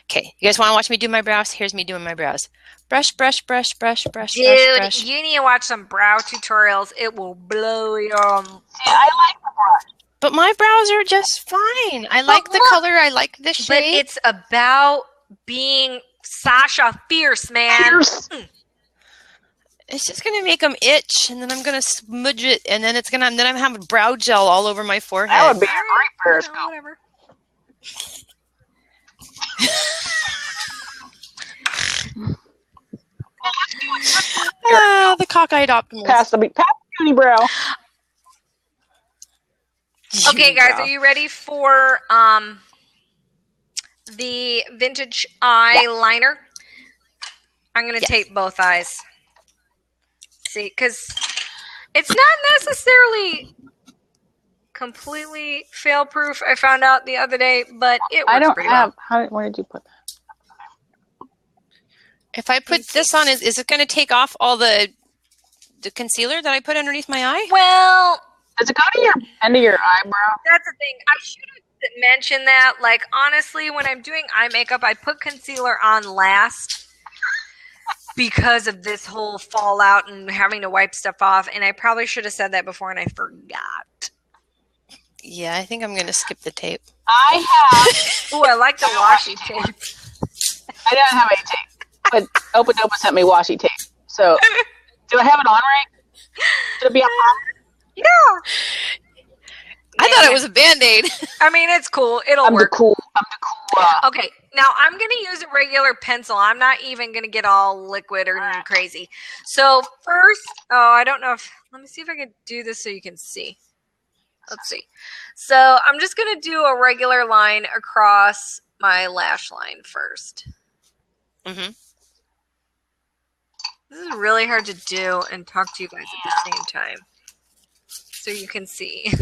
Okay, you guys want to watch me do my brows? Here's me doing my brows. Brush, brush, brush, brush, brush, Dude, brush. you need to watch some brow tutorials. It will blow your. See, I like the brush. But my brows are just fine. I like the color. I like the shape. But it's about being Sasha Fierce, man. Fierce. It's just gonna make them itch, and then I'm gonna smudge it, and then I'm having brow gel all over my forehead. That would be a great periscope. Whatever. The cockeyed optimist. Pass the unibrow. Okay, guys, are you ready for the vintage eyeliner? I'm gonna tape both eyes. See, because it's not necessarily completely fail-proof. I found out the other day, but it works pretty well. Where did you put that? If I put this on, is it going to take off all the concealer that I put underneath my eye? Well, does it go to your end of your eyebrow? That's the thing. I should have mentioned that. Like, honestly, when I'm doing eye makeup, I put concealer on last because of this whole fallout and having to wipe stuff off. And I probably should have said that before, and I forgot. Yeah, I think I'm going to skip the tape. I have. Ooh, I like the washi tape. I don't have any tape. But Open Dopa sent me washi tape. So, do I have it on right? Should it be on? Yeah. I thought it was a Band-Aid. I mean, it's cool. It'll I'm work. the cool. Okay, now I'm going to use a regular pencil. I'm not even going to get all liquid or crazy. So first, I don't know if, let me see if I can do this so you can see. Let's see. So I'm just going to do a regular line across my lash line first. Mm-hmm. This is really hard to do and talk to you guys at the same time. So you can see.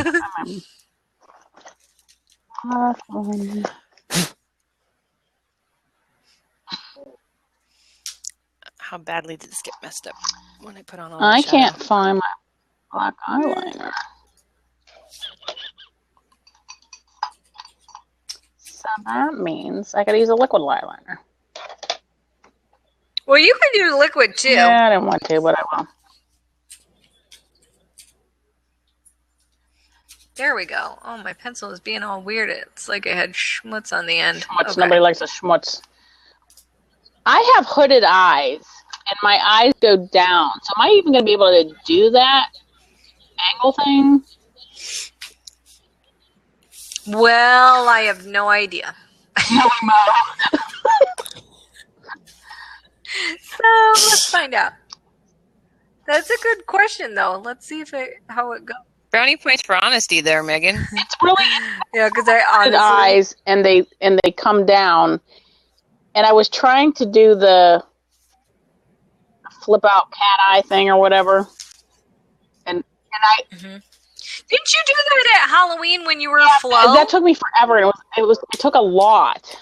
How badly did this get messed up when I put on all I the can't find my black eyeliner. So that means I could use a liquid eyeliner. Well, you can do liquid too. Yeah, I didn't want to, but I will. There we go. Oh, my pencil is being all weird. It's like it had schmutz on the end. Schmutz. Okay. Nobody likes a schmutz. I have hooded eyes, and my eyes go down. So am I even going to be able to do that angle thing? Well, I have no idea. No. So let's find out. That's a good question, though. Let's see how it goes. Brownie points for honesty there, Megan. It's really Yeah, because I honestly eyes, and they come down. And I was trying to do the flip out cat eye thing or whatever. And I Didn't you do that at Halloween when you were Flo? that took me forever. And it took a lot.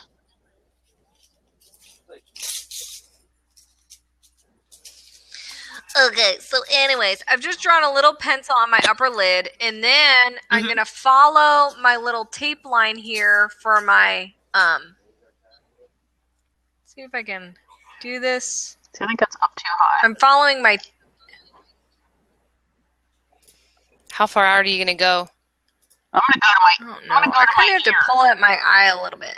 Okay, so anyways, I've just drawn a little pencil on my upper lid, and then I'm going to follow my little tape line here for my, see if I can do this. I think that's up too high. I'm following my, How far out are you going to go? I'm going to go to my, I don't know. I kind of have to pull at my eye a little bit.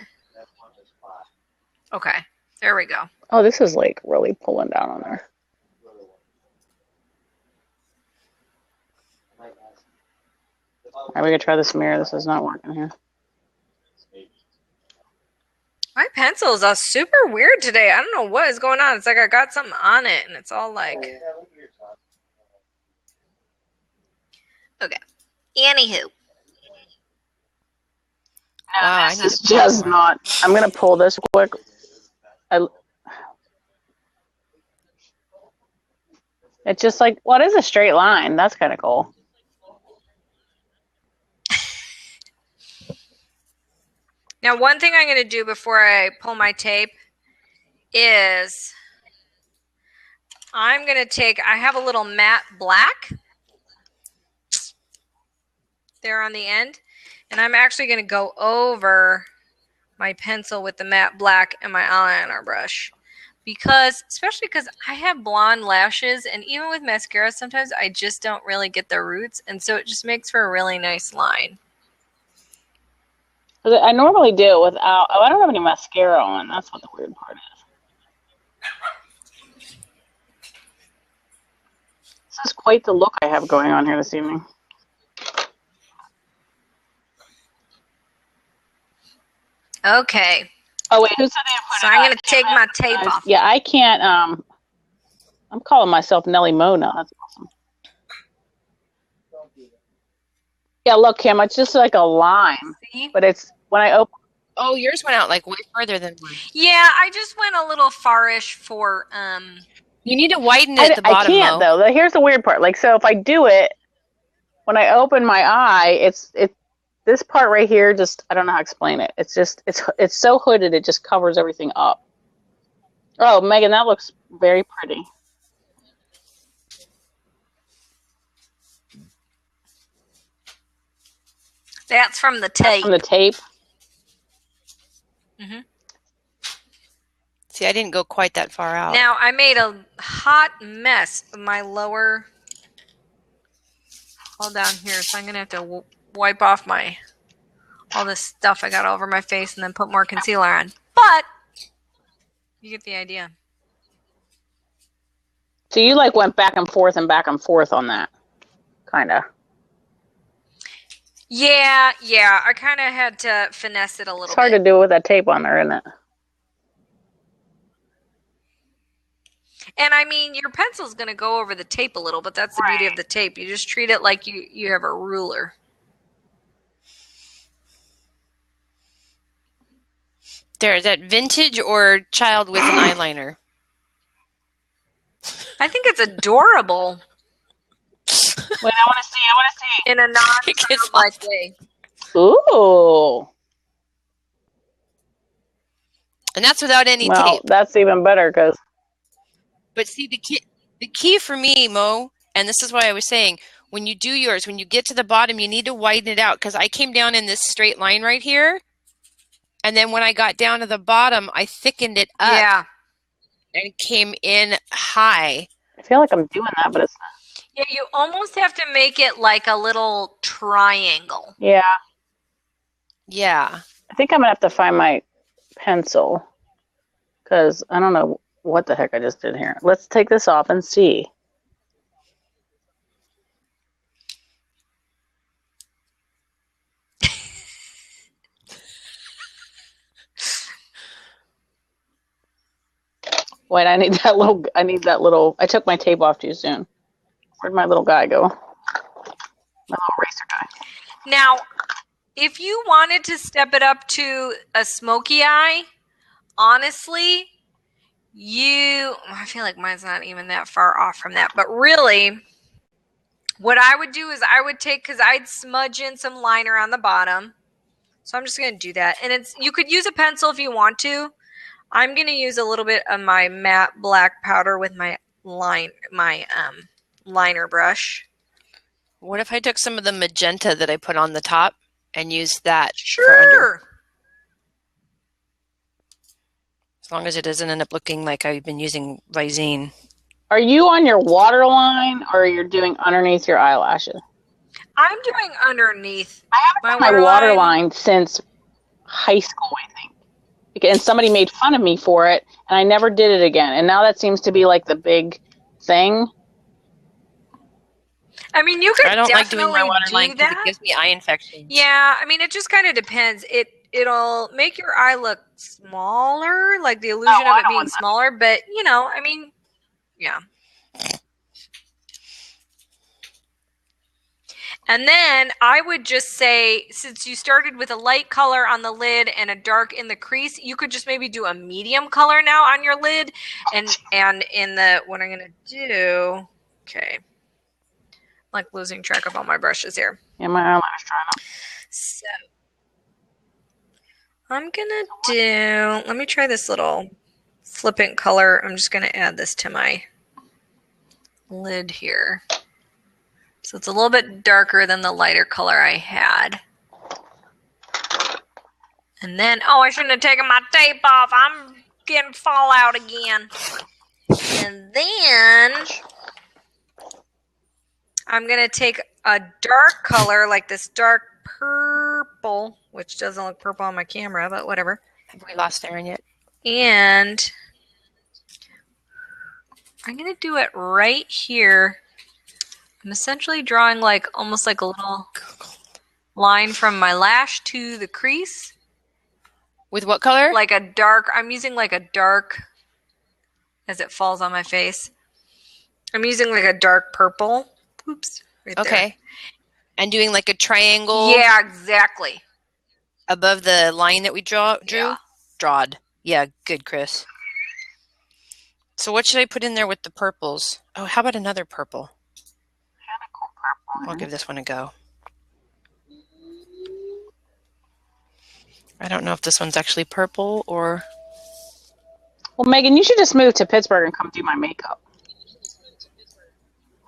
Okay, there we go. oh, this is like really pulling down on there. All right, we can try this mirror. This is not working here. My pencils are super weird today. I don't know what is going on. It's like I got something on it, and it's all like... Okay. Anywho. Wow, This is just not. I'm going to pull this quick. It's just like, what is a straight line? That's kind of cool. Now, one thing I'm going to do before I pull my tape is I'm going to take, I have a little matte black there on the end. And I'm actually going to go over my pencil with the matte black and my eyeliner brush. Especially because I have blonde lashes. And even with mascara, sometimes I just don't really get the roots. And so it just makes for a really nice line. I normally do it without, I don't have any mascara on. That's what the weird part is. This is quite the look I have going on here this evening. Okay. Oh, wait, who said they put So I'm going to take my tape off. Yeah, I can't, I'm calling myself Nelly Mo now. That's awesome. Yeah, look, Kim, it's just like a line. See? But it's, when I open. Oh, yours went out like way further than mine. Yeah, I just went a little farish for, You need to widen it at the bottom, I can't, though. Here's the weird part. Like, so if I do it, when I open my eye, it's this part right here, just, I don't know how to explain it. It's just, it's so hooded, it just covers everything up. Oh, Megan, that looks very pretty. That's from the tape. From the tape. Mm-hmm. See, I didn't go quite that far out. Now, I made a hot mess of my lower. Hold down here, so I'm going to have to wipe off all this stuff I got all over my face and then put more concealer on. But you get the idea. So you like went back and forth on that, kind of. Yeah. I kind of had to finesse it a little bit. It's hard to do with that tape on there, isn't it? And I mean, your pencil's going to go over the tape a little, but that's the beauty of the tape. You just treat it like you have a ruler. There, is that vintage or child with an eyeliner? I think it's adorable. Wait, I want to see. In a non-like way. Ooh. And that's without any Well, tape. that's even better because. But see, the key for me, Mo, and this is why I was saying, when you do yours, when you get to the bottom, you need to widen it out because I came down in this straight line right here. And then when I got down to the bottom, I thickened it up. Yeah. And came in high. I feel like I'm doing that, but it's not. Yeah, you almost have to make it like a little triangle. Yeah. Yeah. I think I'm going to have to find my pencil because I don't know what the heck I just did here. Let's take this off and see. Wait, I need that little, I took my tape off too soon. Where'd my little guy go? My little eraser guy. Now, if you wanted to step it up to a smoky eye, honestly, I feel like mine's not even that far off from that, but really, what I would do is I would take, because I'd smudge in some liner on the bottom, so I'm just going to do that, and you could use a pencil if you want to. I'm going to use a little bit of my matte black powder with my liner brush. What if I took some of the magenta that I put on the top and used that for under? Sure. As long as it doesn't end up looking like I've been using Visine. Are you on your waterline or you're doing underneath your eyelashes? I'm doing underneath. I haven't done my waterline since high school, I think. And somebody made fun of me for it, and I never did it again. And now that seems to be like the big thing. I mean, you could. I don't like doing my do waterline because that. it gives me eye infections. Yeah, I mean, it just kind of depends. It'll make your eye look smaller, like the illusion of it being smaller. But I mean, yeah. And then I would just say, since you started with a light color on the lid and a dark in the crease, you could just maybe do a medium color now on your lid, and in the what I'm gonna do. Okay. Like losing track of all my brushes here. Yeah, my eyeliner's drying up. So I'm gonna do. Let me try this little flippant color. I'm just gonna add this to my lid here. So it's a little bit darker than the lighter color I had. And then, oh, I shouldn't have taken my tape off. I'm getting fallout again. And then I'm going to take a dark color, like this dark purple, which doesn't look purple on my camera, but whatever. Have we lost Aaron yet? And I'm going to do it right here. I'm essentially drawing like almost like a little line from my lash to the crease. With what color? Like a dark, I'm using like a dark, as it falls on my face. I'm using like a dark purple. Oops. Right Okay. there. And doing like a triangle. Yeah, exactly. Above the line that we drew? Yeah. Drawed. Yeah, good, Chris. So what should I put in there with the purples? Oh, how about another purple? I'll give this one a go. I don't know if this one's actually purple or... Well, Megan, you should just move to Pittsburgh and come do my makeup.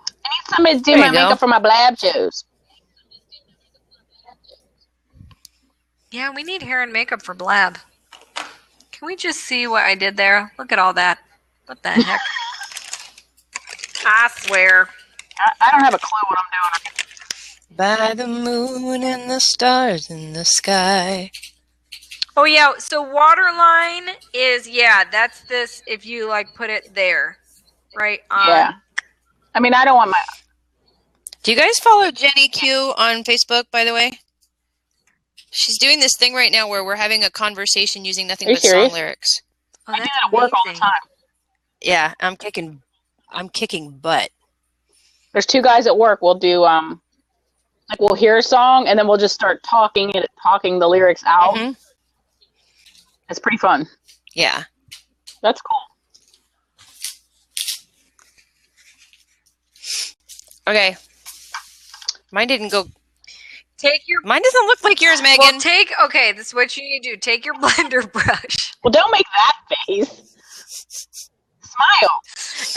I need somebody to do my makeup for my blab shows. Yeah, we need hair and makeup for Blab. Can we just see what I did there? Look at all that. What the heck? I swear. I don't have a clue what I'm doing. By the moon and the stars in the sky. Oh, yeah. So waterline is, that's this if you, like, put it there. Right on. Yeah. I mean, I don't want my... Do you guys follow Jenny Q on Facebook, by the way? She's doing this thing right now where we're having a conversation using nothing but song lyrics. Oh, I do that's that at work all the amazing. time. Yeah, I'm kicking butt. There's two guys at work. We'll do, like, we'll hear a song, and then we'll just start talking the lyrics out. Mm-hmm. It's pretty fun. Yeah. That's cool. Okay. Mine didn't go... Mine doesn't look like yours, Megan. Well, this is what you need to do. Take your blender brush. Well, don't make that face. Smile.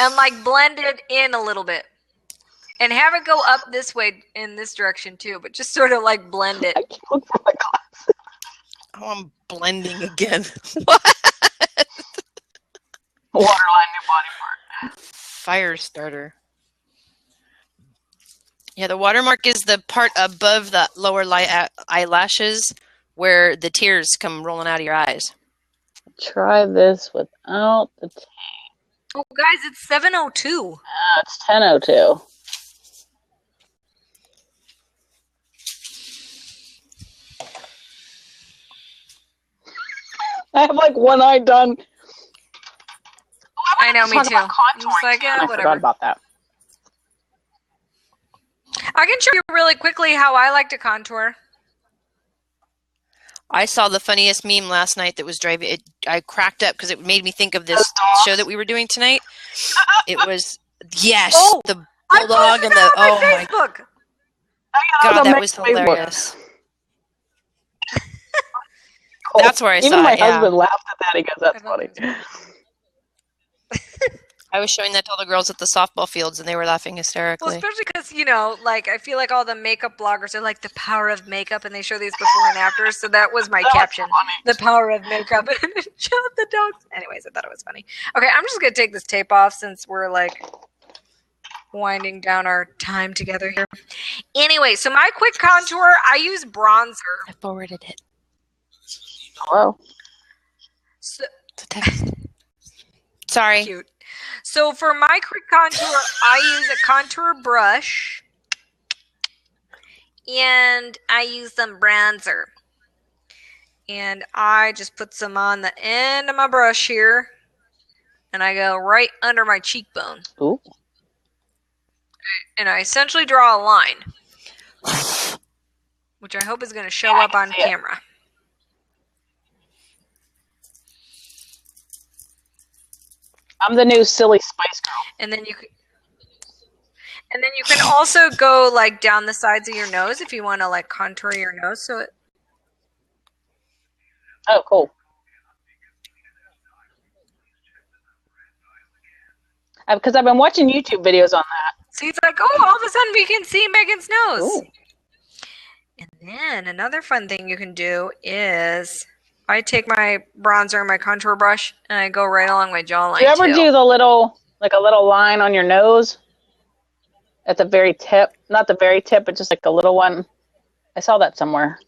And, like, blend it in a little bit. And have it go up this way in this direction, too. But just sort of, like, blend it. I can't look for my glasses. Oh, I'm blending again. What? Waterline, new body part. Fire starter. Yeah, the watermark is the part above the lower eyelashes where the tears come rolling out of your eyes. Try this without the tape. Oh, guys, it's 7:02. It's 10:02. I have like one eye done. I know, me too. I'm just like, I whatever. forgot about that. I can show you really quickly how I like to contour. I saw the funniest meme last night that was driving it. I cracked up because it made me think of this show that we were doing tonight. It was the bulldog and the my Facebook. God, that was hilarious. That's where I Even saw my it. Yeah. husband laughed at that. He goes, "That's funny." I was showing that to all the girls at the softball fields, and they were laughing hysterically. Well, especially because, like, I feel like all the makeup bloggers are like the power of makeup, and they show these before and after. So that was my caption: the power of makeup. Shut the dogs. Anyways, I thought it was funny. Okay, I'm just gonna take this tape off since we're like winding down our time together here. Anyway, so my quick contour, I use bronzer. I forwarded it. Hello. So, It's a text. Sorry. Cute. So for my quick contour, I use a contour brush and I use some bronzer. And I just put some on the end of my brush here and I go right under my cheekbone. Ooh. And I essentially draw a line, which I hope is going to show up on camera. I'm the new silly Spice Girl. And then you can also go like down the sides of your nose if you want to like contour your nose. So Oh, cool. Because I've been watching YouTube videos on that. So he's like, oh, all of a sudden we can see Megan's nose. Ooh. And then another fun thing you can do is I take my bronzer and my contour brush and I go right along my jawline. Do you ever too. do the little, like a little line on your nose at the very tip? Not the very tip, but just like a little one. I saw that somewhere.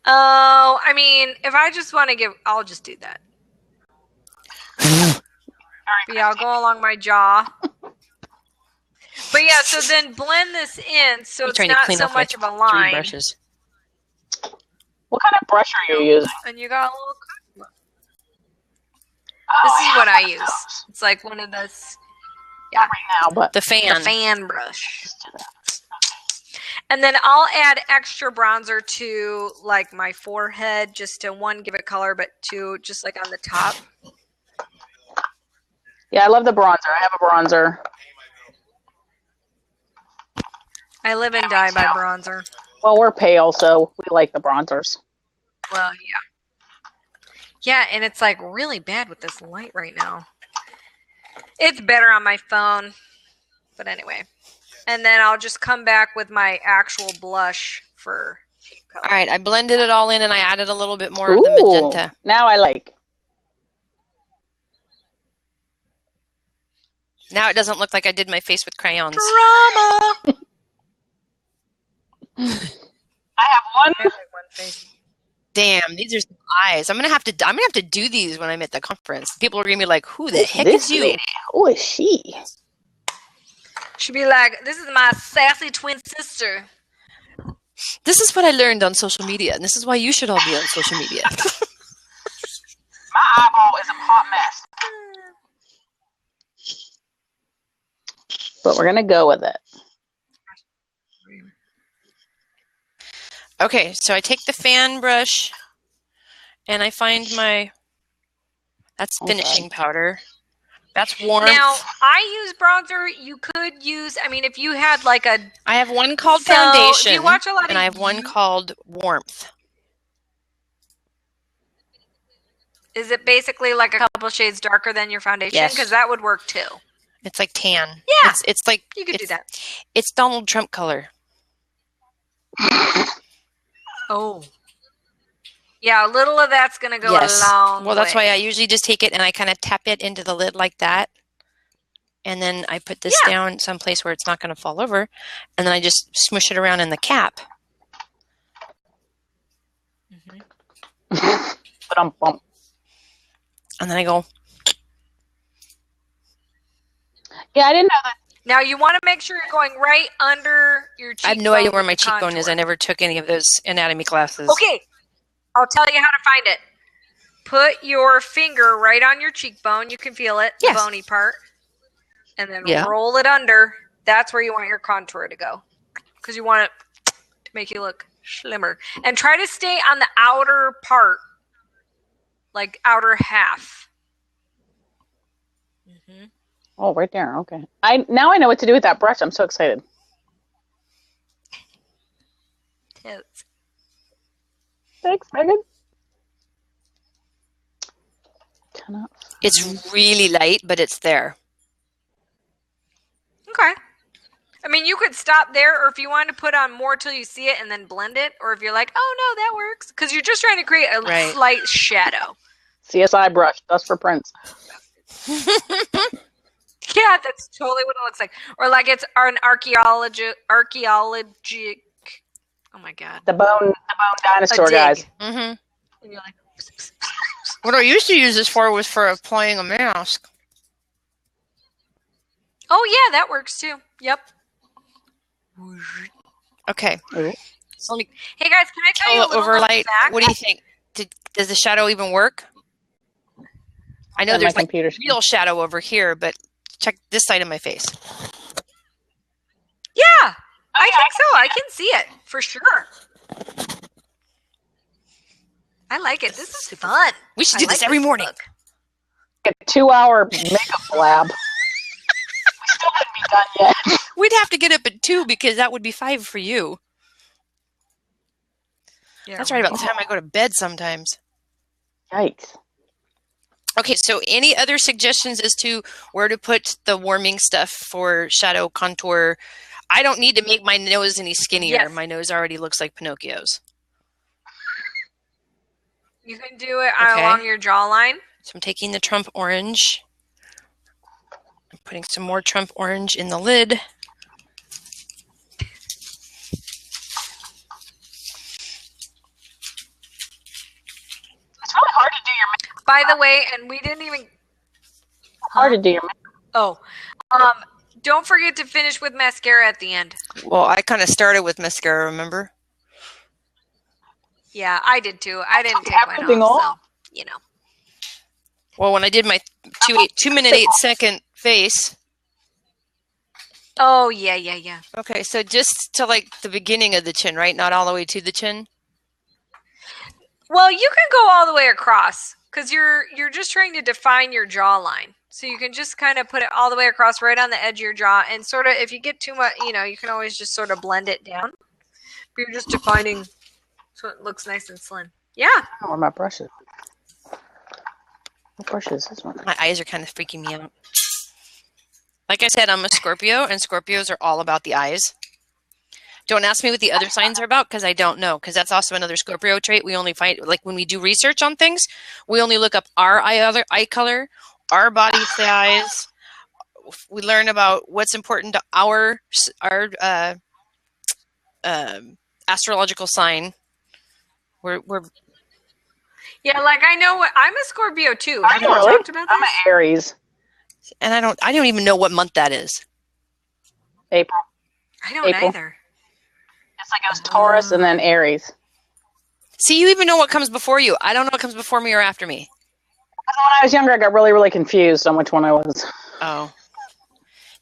Oh, I mean, if I just want to give, I'll just do that. But yeah, I'll go along my jaw. But yeah, so then blend this in so I'm it's trying to not clean so off my much of a 3 line. brushes. What kind of brush are you using? And you got a little. Oh, This is I what have I one of use. those. It's like one of those. Not right now, but The fan. The fan brush. And then I'll add extra bronzer to like my forehead just to one, give it color, but two, just like on the top. yeah, I love the bronzer. I have a bronzer. I live and die by bronzer. Well, we're pale, so we like the bronzers. Well, yeah. Yeah, and it's like really bad with this light right now. It's better on my phone. But anyway. And then I'll just come back with my actual blush for color. All right, I blended it all in and I added a little bit more of the Ooh, magenta. now I like. Now it doesn't look like I did my face with crayons. Drama! I have one. I have like one face. Damn, these are some eyes. I'm gonna have to do these when I'm at the conference. People are gonna be like, "Who the heck This is you?" lady. Who is she? She'd be like, this is my sassy twin sister. This is what I learned on social media, and this is why you should all be on social media. My eyeball is a hot mess. But we're gonna go with it. Okay, so I take the fan brush, and I find that's finishing powder. That's warmth. Now, I use bronzer. You could use, I mean, if you had like a. I have one called So, foundation, do you watch a lot of and I have one called warmth. Is it basically like a couple shades darker than your foundation? Yes. Because that would work too. It's like tan. Yeah. It's like You could do that. It's Donald Trump color. Oh. Yeah, a little of that's going to go Yes. a long Well, that's way. why I usually just take it and I kind of tap it into the lid like that. And then I put this Yeah. down someplace where it's not going to fall over. And then I just smush it around in the cap. Ba-dum-bum. And then I go, Yeah, I didn't know that. Now, you want to make sure you're going right under your cheekbone. I have no idea where my with the cheekbone is. contour. I never took any of those anatomy classes. Okay, I'll tell you how to find it. Put your finger right on your cheekbone. You can feel it, Yes. the bony part. And then Yeah. roll it under. That's where you want your contour to go. Because you want it to make you look slimmer. And try to stay on the outer part. Like outer half. Mm-hmm. Oh, right there. Okay. Now I know what to do with that brush. I'm so excited. Totes. Thanks, Megan. Cannot. It's really light, but it's there. Okay. I mean, you could stop there, or if you want to put on more till you see it and then blend it, or if you're like, oh no, that works, because you're just trying to create a Right. slight shadow. CSI brush. That's for Prince. Yeah, that's totally what it looks like. Or like it's an archaeologic. Oh my god. The bone dinosaur dig. guys. Mm-hmm. And you're like, What I used to use this for was for applying a mask. oh yeah, that works too. Yep. Okay. Ooh. So let me Hey guys, can I tell you a color little overlight. fact? What do you think? Does the shadow even work? I know And my there's like computer screen. real shadow over here, but check this side of my face. Yeah, I think so. I can see it for sure. I like it. This is fun. We should I do like this every morning. look. A 2-hour makeup lab. We still wouldn't be done yet. We'd have to get up at 2 because that would be 5 for you. Yeah, That's right about the time I go to bed sometimes. Yikes. Okay, so any other suggestions as to where to put the warming stuff for shadow contour? I don't need to make my nose any skinnier. Yes. My nose already looks like Pinocchio's. You can do it Okay. along your jawline. So I'm taking the Trump orange. I'm putting some more Trump orange in the lid. It's really hard to do your makeup. By the way, and we didn't even. Hard to do your makeup. Oh, don't forget to finish with mascara at the end. Well, I kind of started with mascara, remember? Yeah, I did too. I didn't take mine Everything off, off? so, you know. Well, when I did my 2 minute 8 second face. Oh, yeah. Okay, so just to like the beginning of the chin, right? Not all the way to the chin. Well, you can go all the way across because you're just trying to define your jawline. So you can just kind of put it all the way across right on the edge of your jaw and sort of, if you get too much, you can always just sort of blend it down. But you're just defining so it looks nice and slim. Yeah. I don't know where my brush is. What brush is this one? My eyes are kind of freaking me out. Like I said, I'm a Scorpio, and Scorpios are all about the eyes. Don't ask me what the other signs are about because I don't know. Because that's also another Scorpio trait. We only find, like when we do research on things, we only look up our eye color, our body size. We learn about what's important to our astrological sign. We're Yeah, like I know what I'm a Scorpio too. Have you really? talked about I'm this? an Aries. and I don't even know what month that is. April. I don't April. either. It's like it was Taurus and then Aries. See, you even know what comes before you. I don't know what comes before me or after me. When I was younger, I got really, really confused on which one I was. Oh.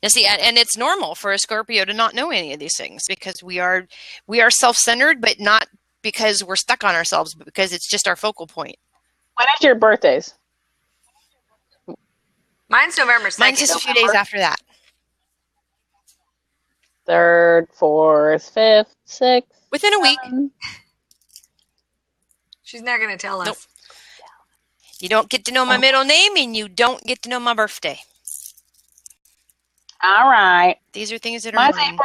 Now see, and it's normal for a Scorpio to not know any of these things because we are self-centered, but not because we're stuck on ourselves, but because it's just our focal point. When is your birthdays? Mine's November 2nd. Mine's just a few days after that. 3rd, 4th, 5th, 6th. Within a week. She's not going to tell us. Nope. You don't get to know my middle name, and you don't get to know my birthday. All right. These are things that are Mine's mine.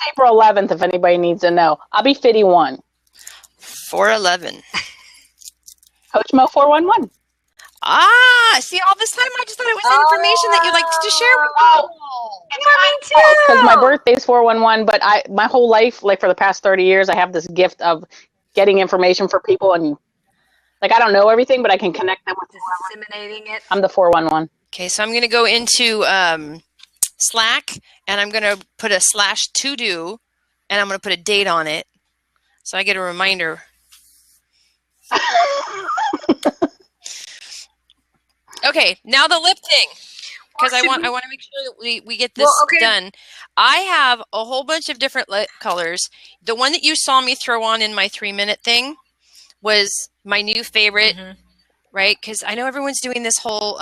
April 11th, if anybody needs to know. I'll be 51. 4/11. Coach Mo 411. Ah, see, all this time I just thought it was information that you like to share with people. It's because my birthday's 411, but my whole life, like for the past 30 years, I have this gift of getting information for people, and like I don't know everything, but I can connect them with whoever. Disseminating it. I'm the 411. Okay, so I'm going to go into Slack, and I'm going to put a /to-do, and I'm going to put a date on it, so I get a reminder. Okay, now the lip thing, because I want to make sure that we get this done. I have a whole bunch of different lip colors. The one that you saw me throw on in my 3-minute thing was my new favorite, right? Because I know everyone's doing this whole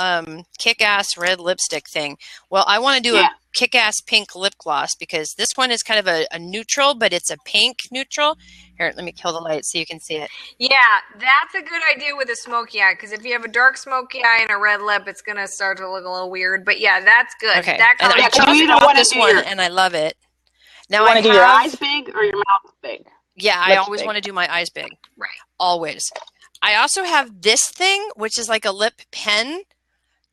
kick-ass red lipstick thing. Well, I want to do a kick-ass pink lip gloss because this one is kind of a neutral, but it's a pink neutral. Here, let me kill the light so you can see it. Yeah, that's a good idea with a smoky eye because if you have a dark smoky eye and a red lip, it's going to start to look a little weird. But yeah, that's good. Okay, That and color I just bought this one, and I love it. Now You want to do your eyes big or your mouth big? Yeah, I Lips always big. want to do my eyes big. Right. Always. I also have this thing, which is like a lip pen.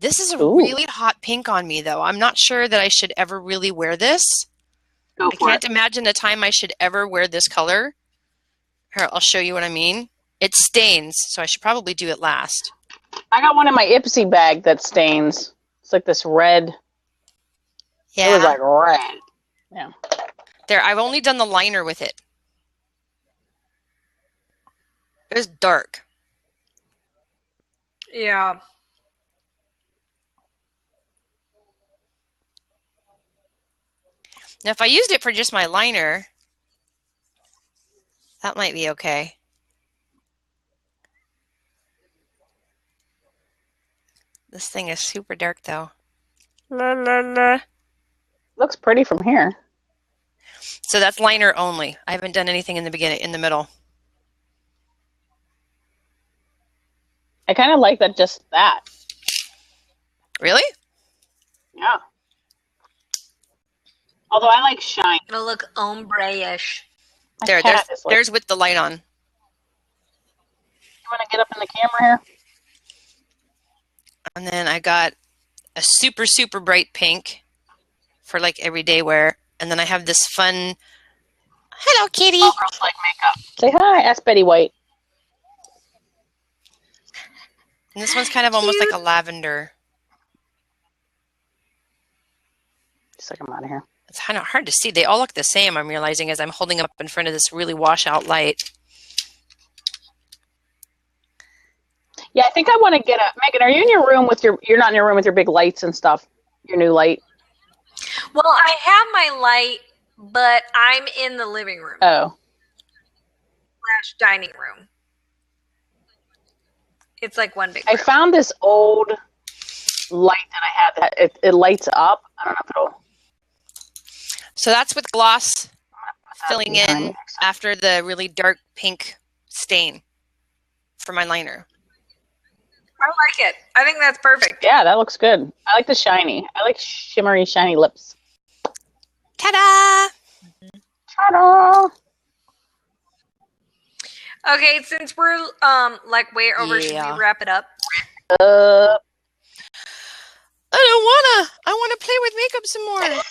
This is a Ooh. really hot pink on me, though. I'm not sure that I should ever really wear this. Go I for can't it. imagine a time I should ever wear this color. Here, I'll show you what I mean. It stains, so I should probably do it last. I got one in my Ipsy bag that stains. It's like this red. Yeah. It was like red. Yeah. There, I've only done the liner with it. It was dark. Yeah. Now, if I used it for just my liner, that might be okay. This thing is super dark, though. La, la, la. Looks pretty from here. So that's liner only. I haven't done anything in the middle. I kind of like that. Just that. Really? Yeah. Although I like shine. It'll look ombre-ish. My cat is like, there's with the light on. you want to get up in the camera here? And then I got a super, super bright pink for like everyday wear. And then I have this fun, hello, kitty. All girls like makeup. Say hi. Ask Betty White. And this one's kind of almost like a lavender. Just like I'm out of here. It's kind of hard to see. They all look the same, I'm realizing, as I'm holding up in front of this really washout light. Yeah, I think I want to get a... Megan, are you in your room with your... You're not in your room with your big lights and stuff? Your new light? Well, I have my light, but I'm in the living room Oh. / dining room. It's like one big I room. found this old light that I had that it lights up. I don't know if it'll... So that's with gloss filling behind in after the really dark pink stain for my liner. I like it. I think that's perfect. Yeah, that looks good. I like the shiny. I like shimmery, shiny lips. Ta-da! Ta-da! Okay, since we're like way over, should Yeah. we wrap it up? I don't wanna. I wanna play with makeup some more.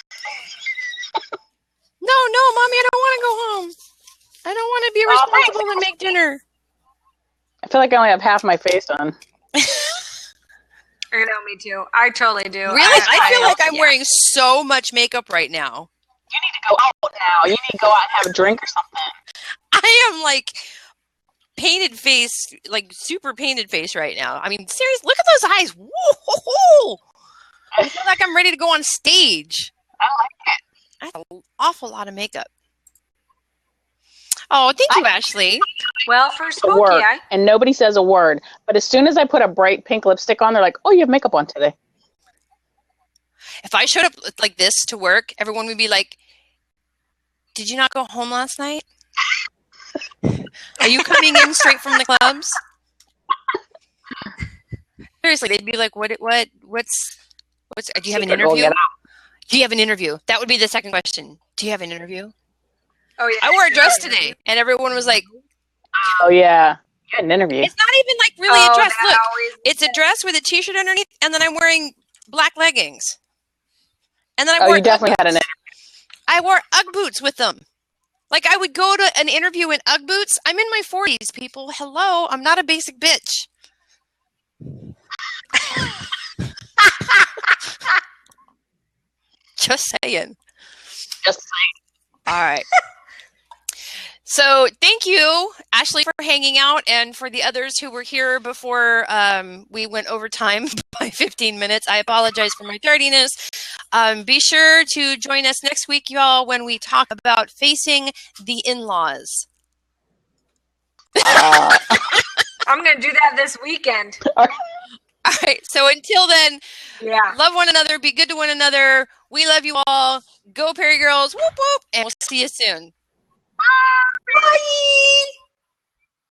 No, Mommy, I don't want to go home. I don't want to be responsible and make dinner. I feel like I only have half my face on. I know, me too. I totally do. Really? I feel like I'm wearing so much makeup right now. You need to go out now. You need to go out and have a drink or something. I am like painted face, like super painted face right now. I mean, seriously, look at those eyes. Whoa! I feel like I'm ready to go on stage. I like it. That's an awful lot of makeup. Oh, thank you, Ashley. Well, for To Smokey, work, and nobody says a word. But as soon as I put a bright pink lipstick on, they're like, "Oh, you have makeup on today." If I showed up like this to work, everyone would be like, "Did you not go home last night? Are you coming in straight from the clubs?" Seriously, they'd be like, "What's? Do you have an interview? Do you have an interview?" That would be the second question. Do you have an interview? Oh yeah. I wore a dress today, and everyone was like, Oh yeah, you had an interview. "It's not even like really a dress. that Look, always- it's a dress with a t-shirt underneath, and then I'm wearing black leggings, and then I Oh, wore you definitely had an interview. I wore UGG boots with them. Like I would go to an interview in UGG boots. I'm in my 40s, people. Hello, I'm not a basic bitch. Just saying. Just saying. All right. So thank you, Ashley, for hanging out, and for the others who were here before we went over time by 15 minutes. I apologize for my tardiness. Be sure to join us next week, y'all, when we talk about facing the in-laws. I'm gonna do that this weekend. All right. So until then, Yeah. love one another. Be good to one another. We love you all. Go Perry Girls. Whoop, whoop. And we'll see you soon. Bye.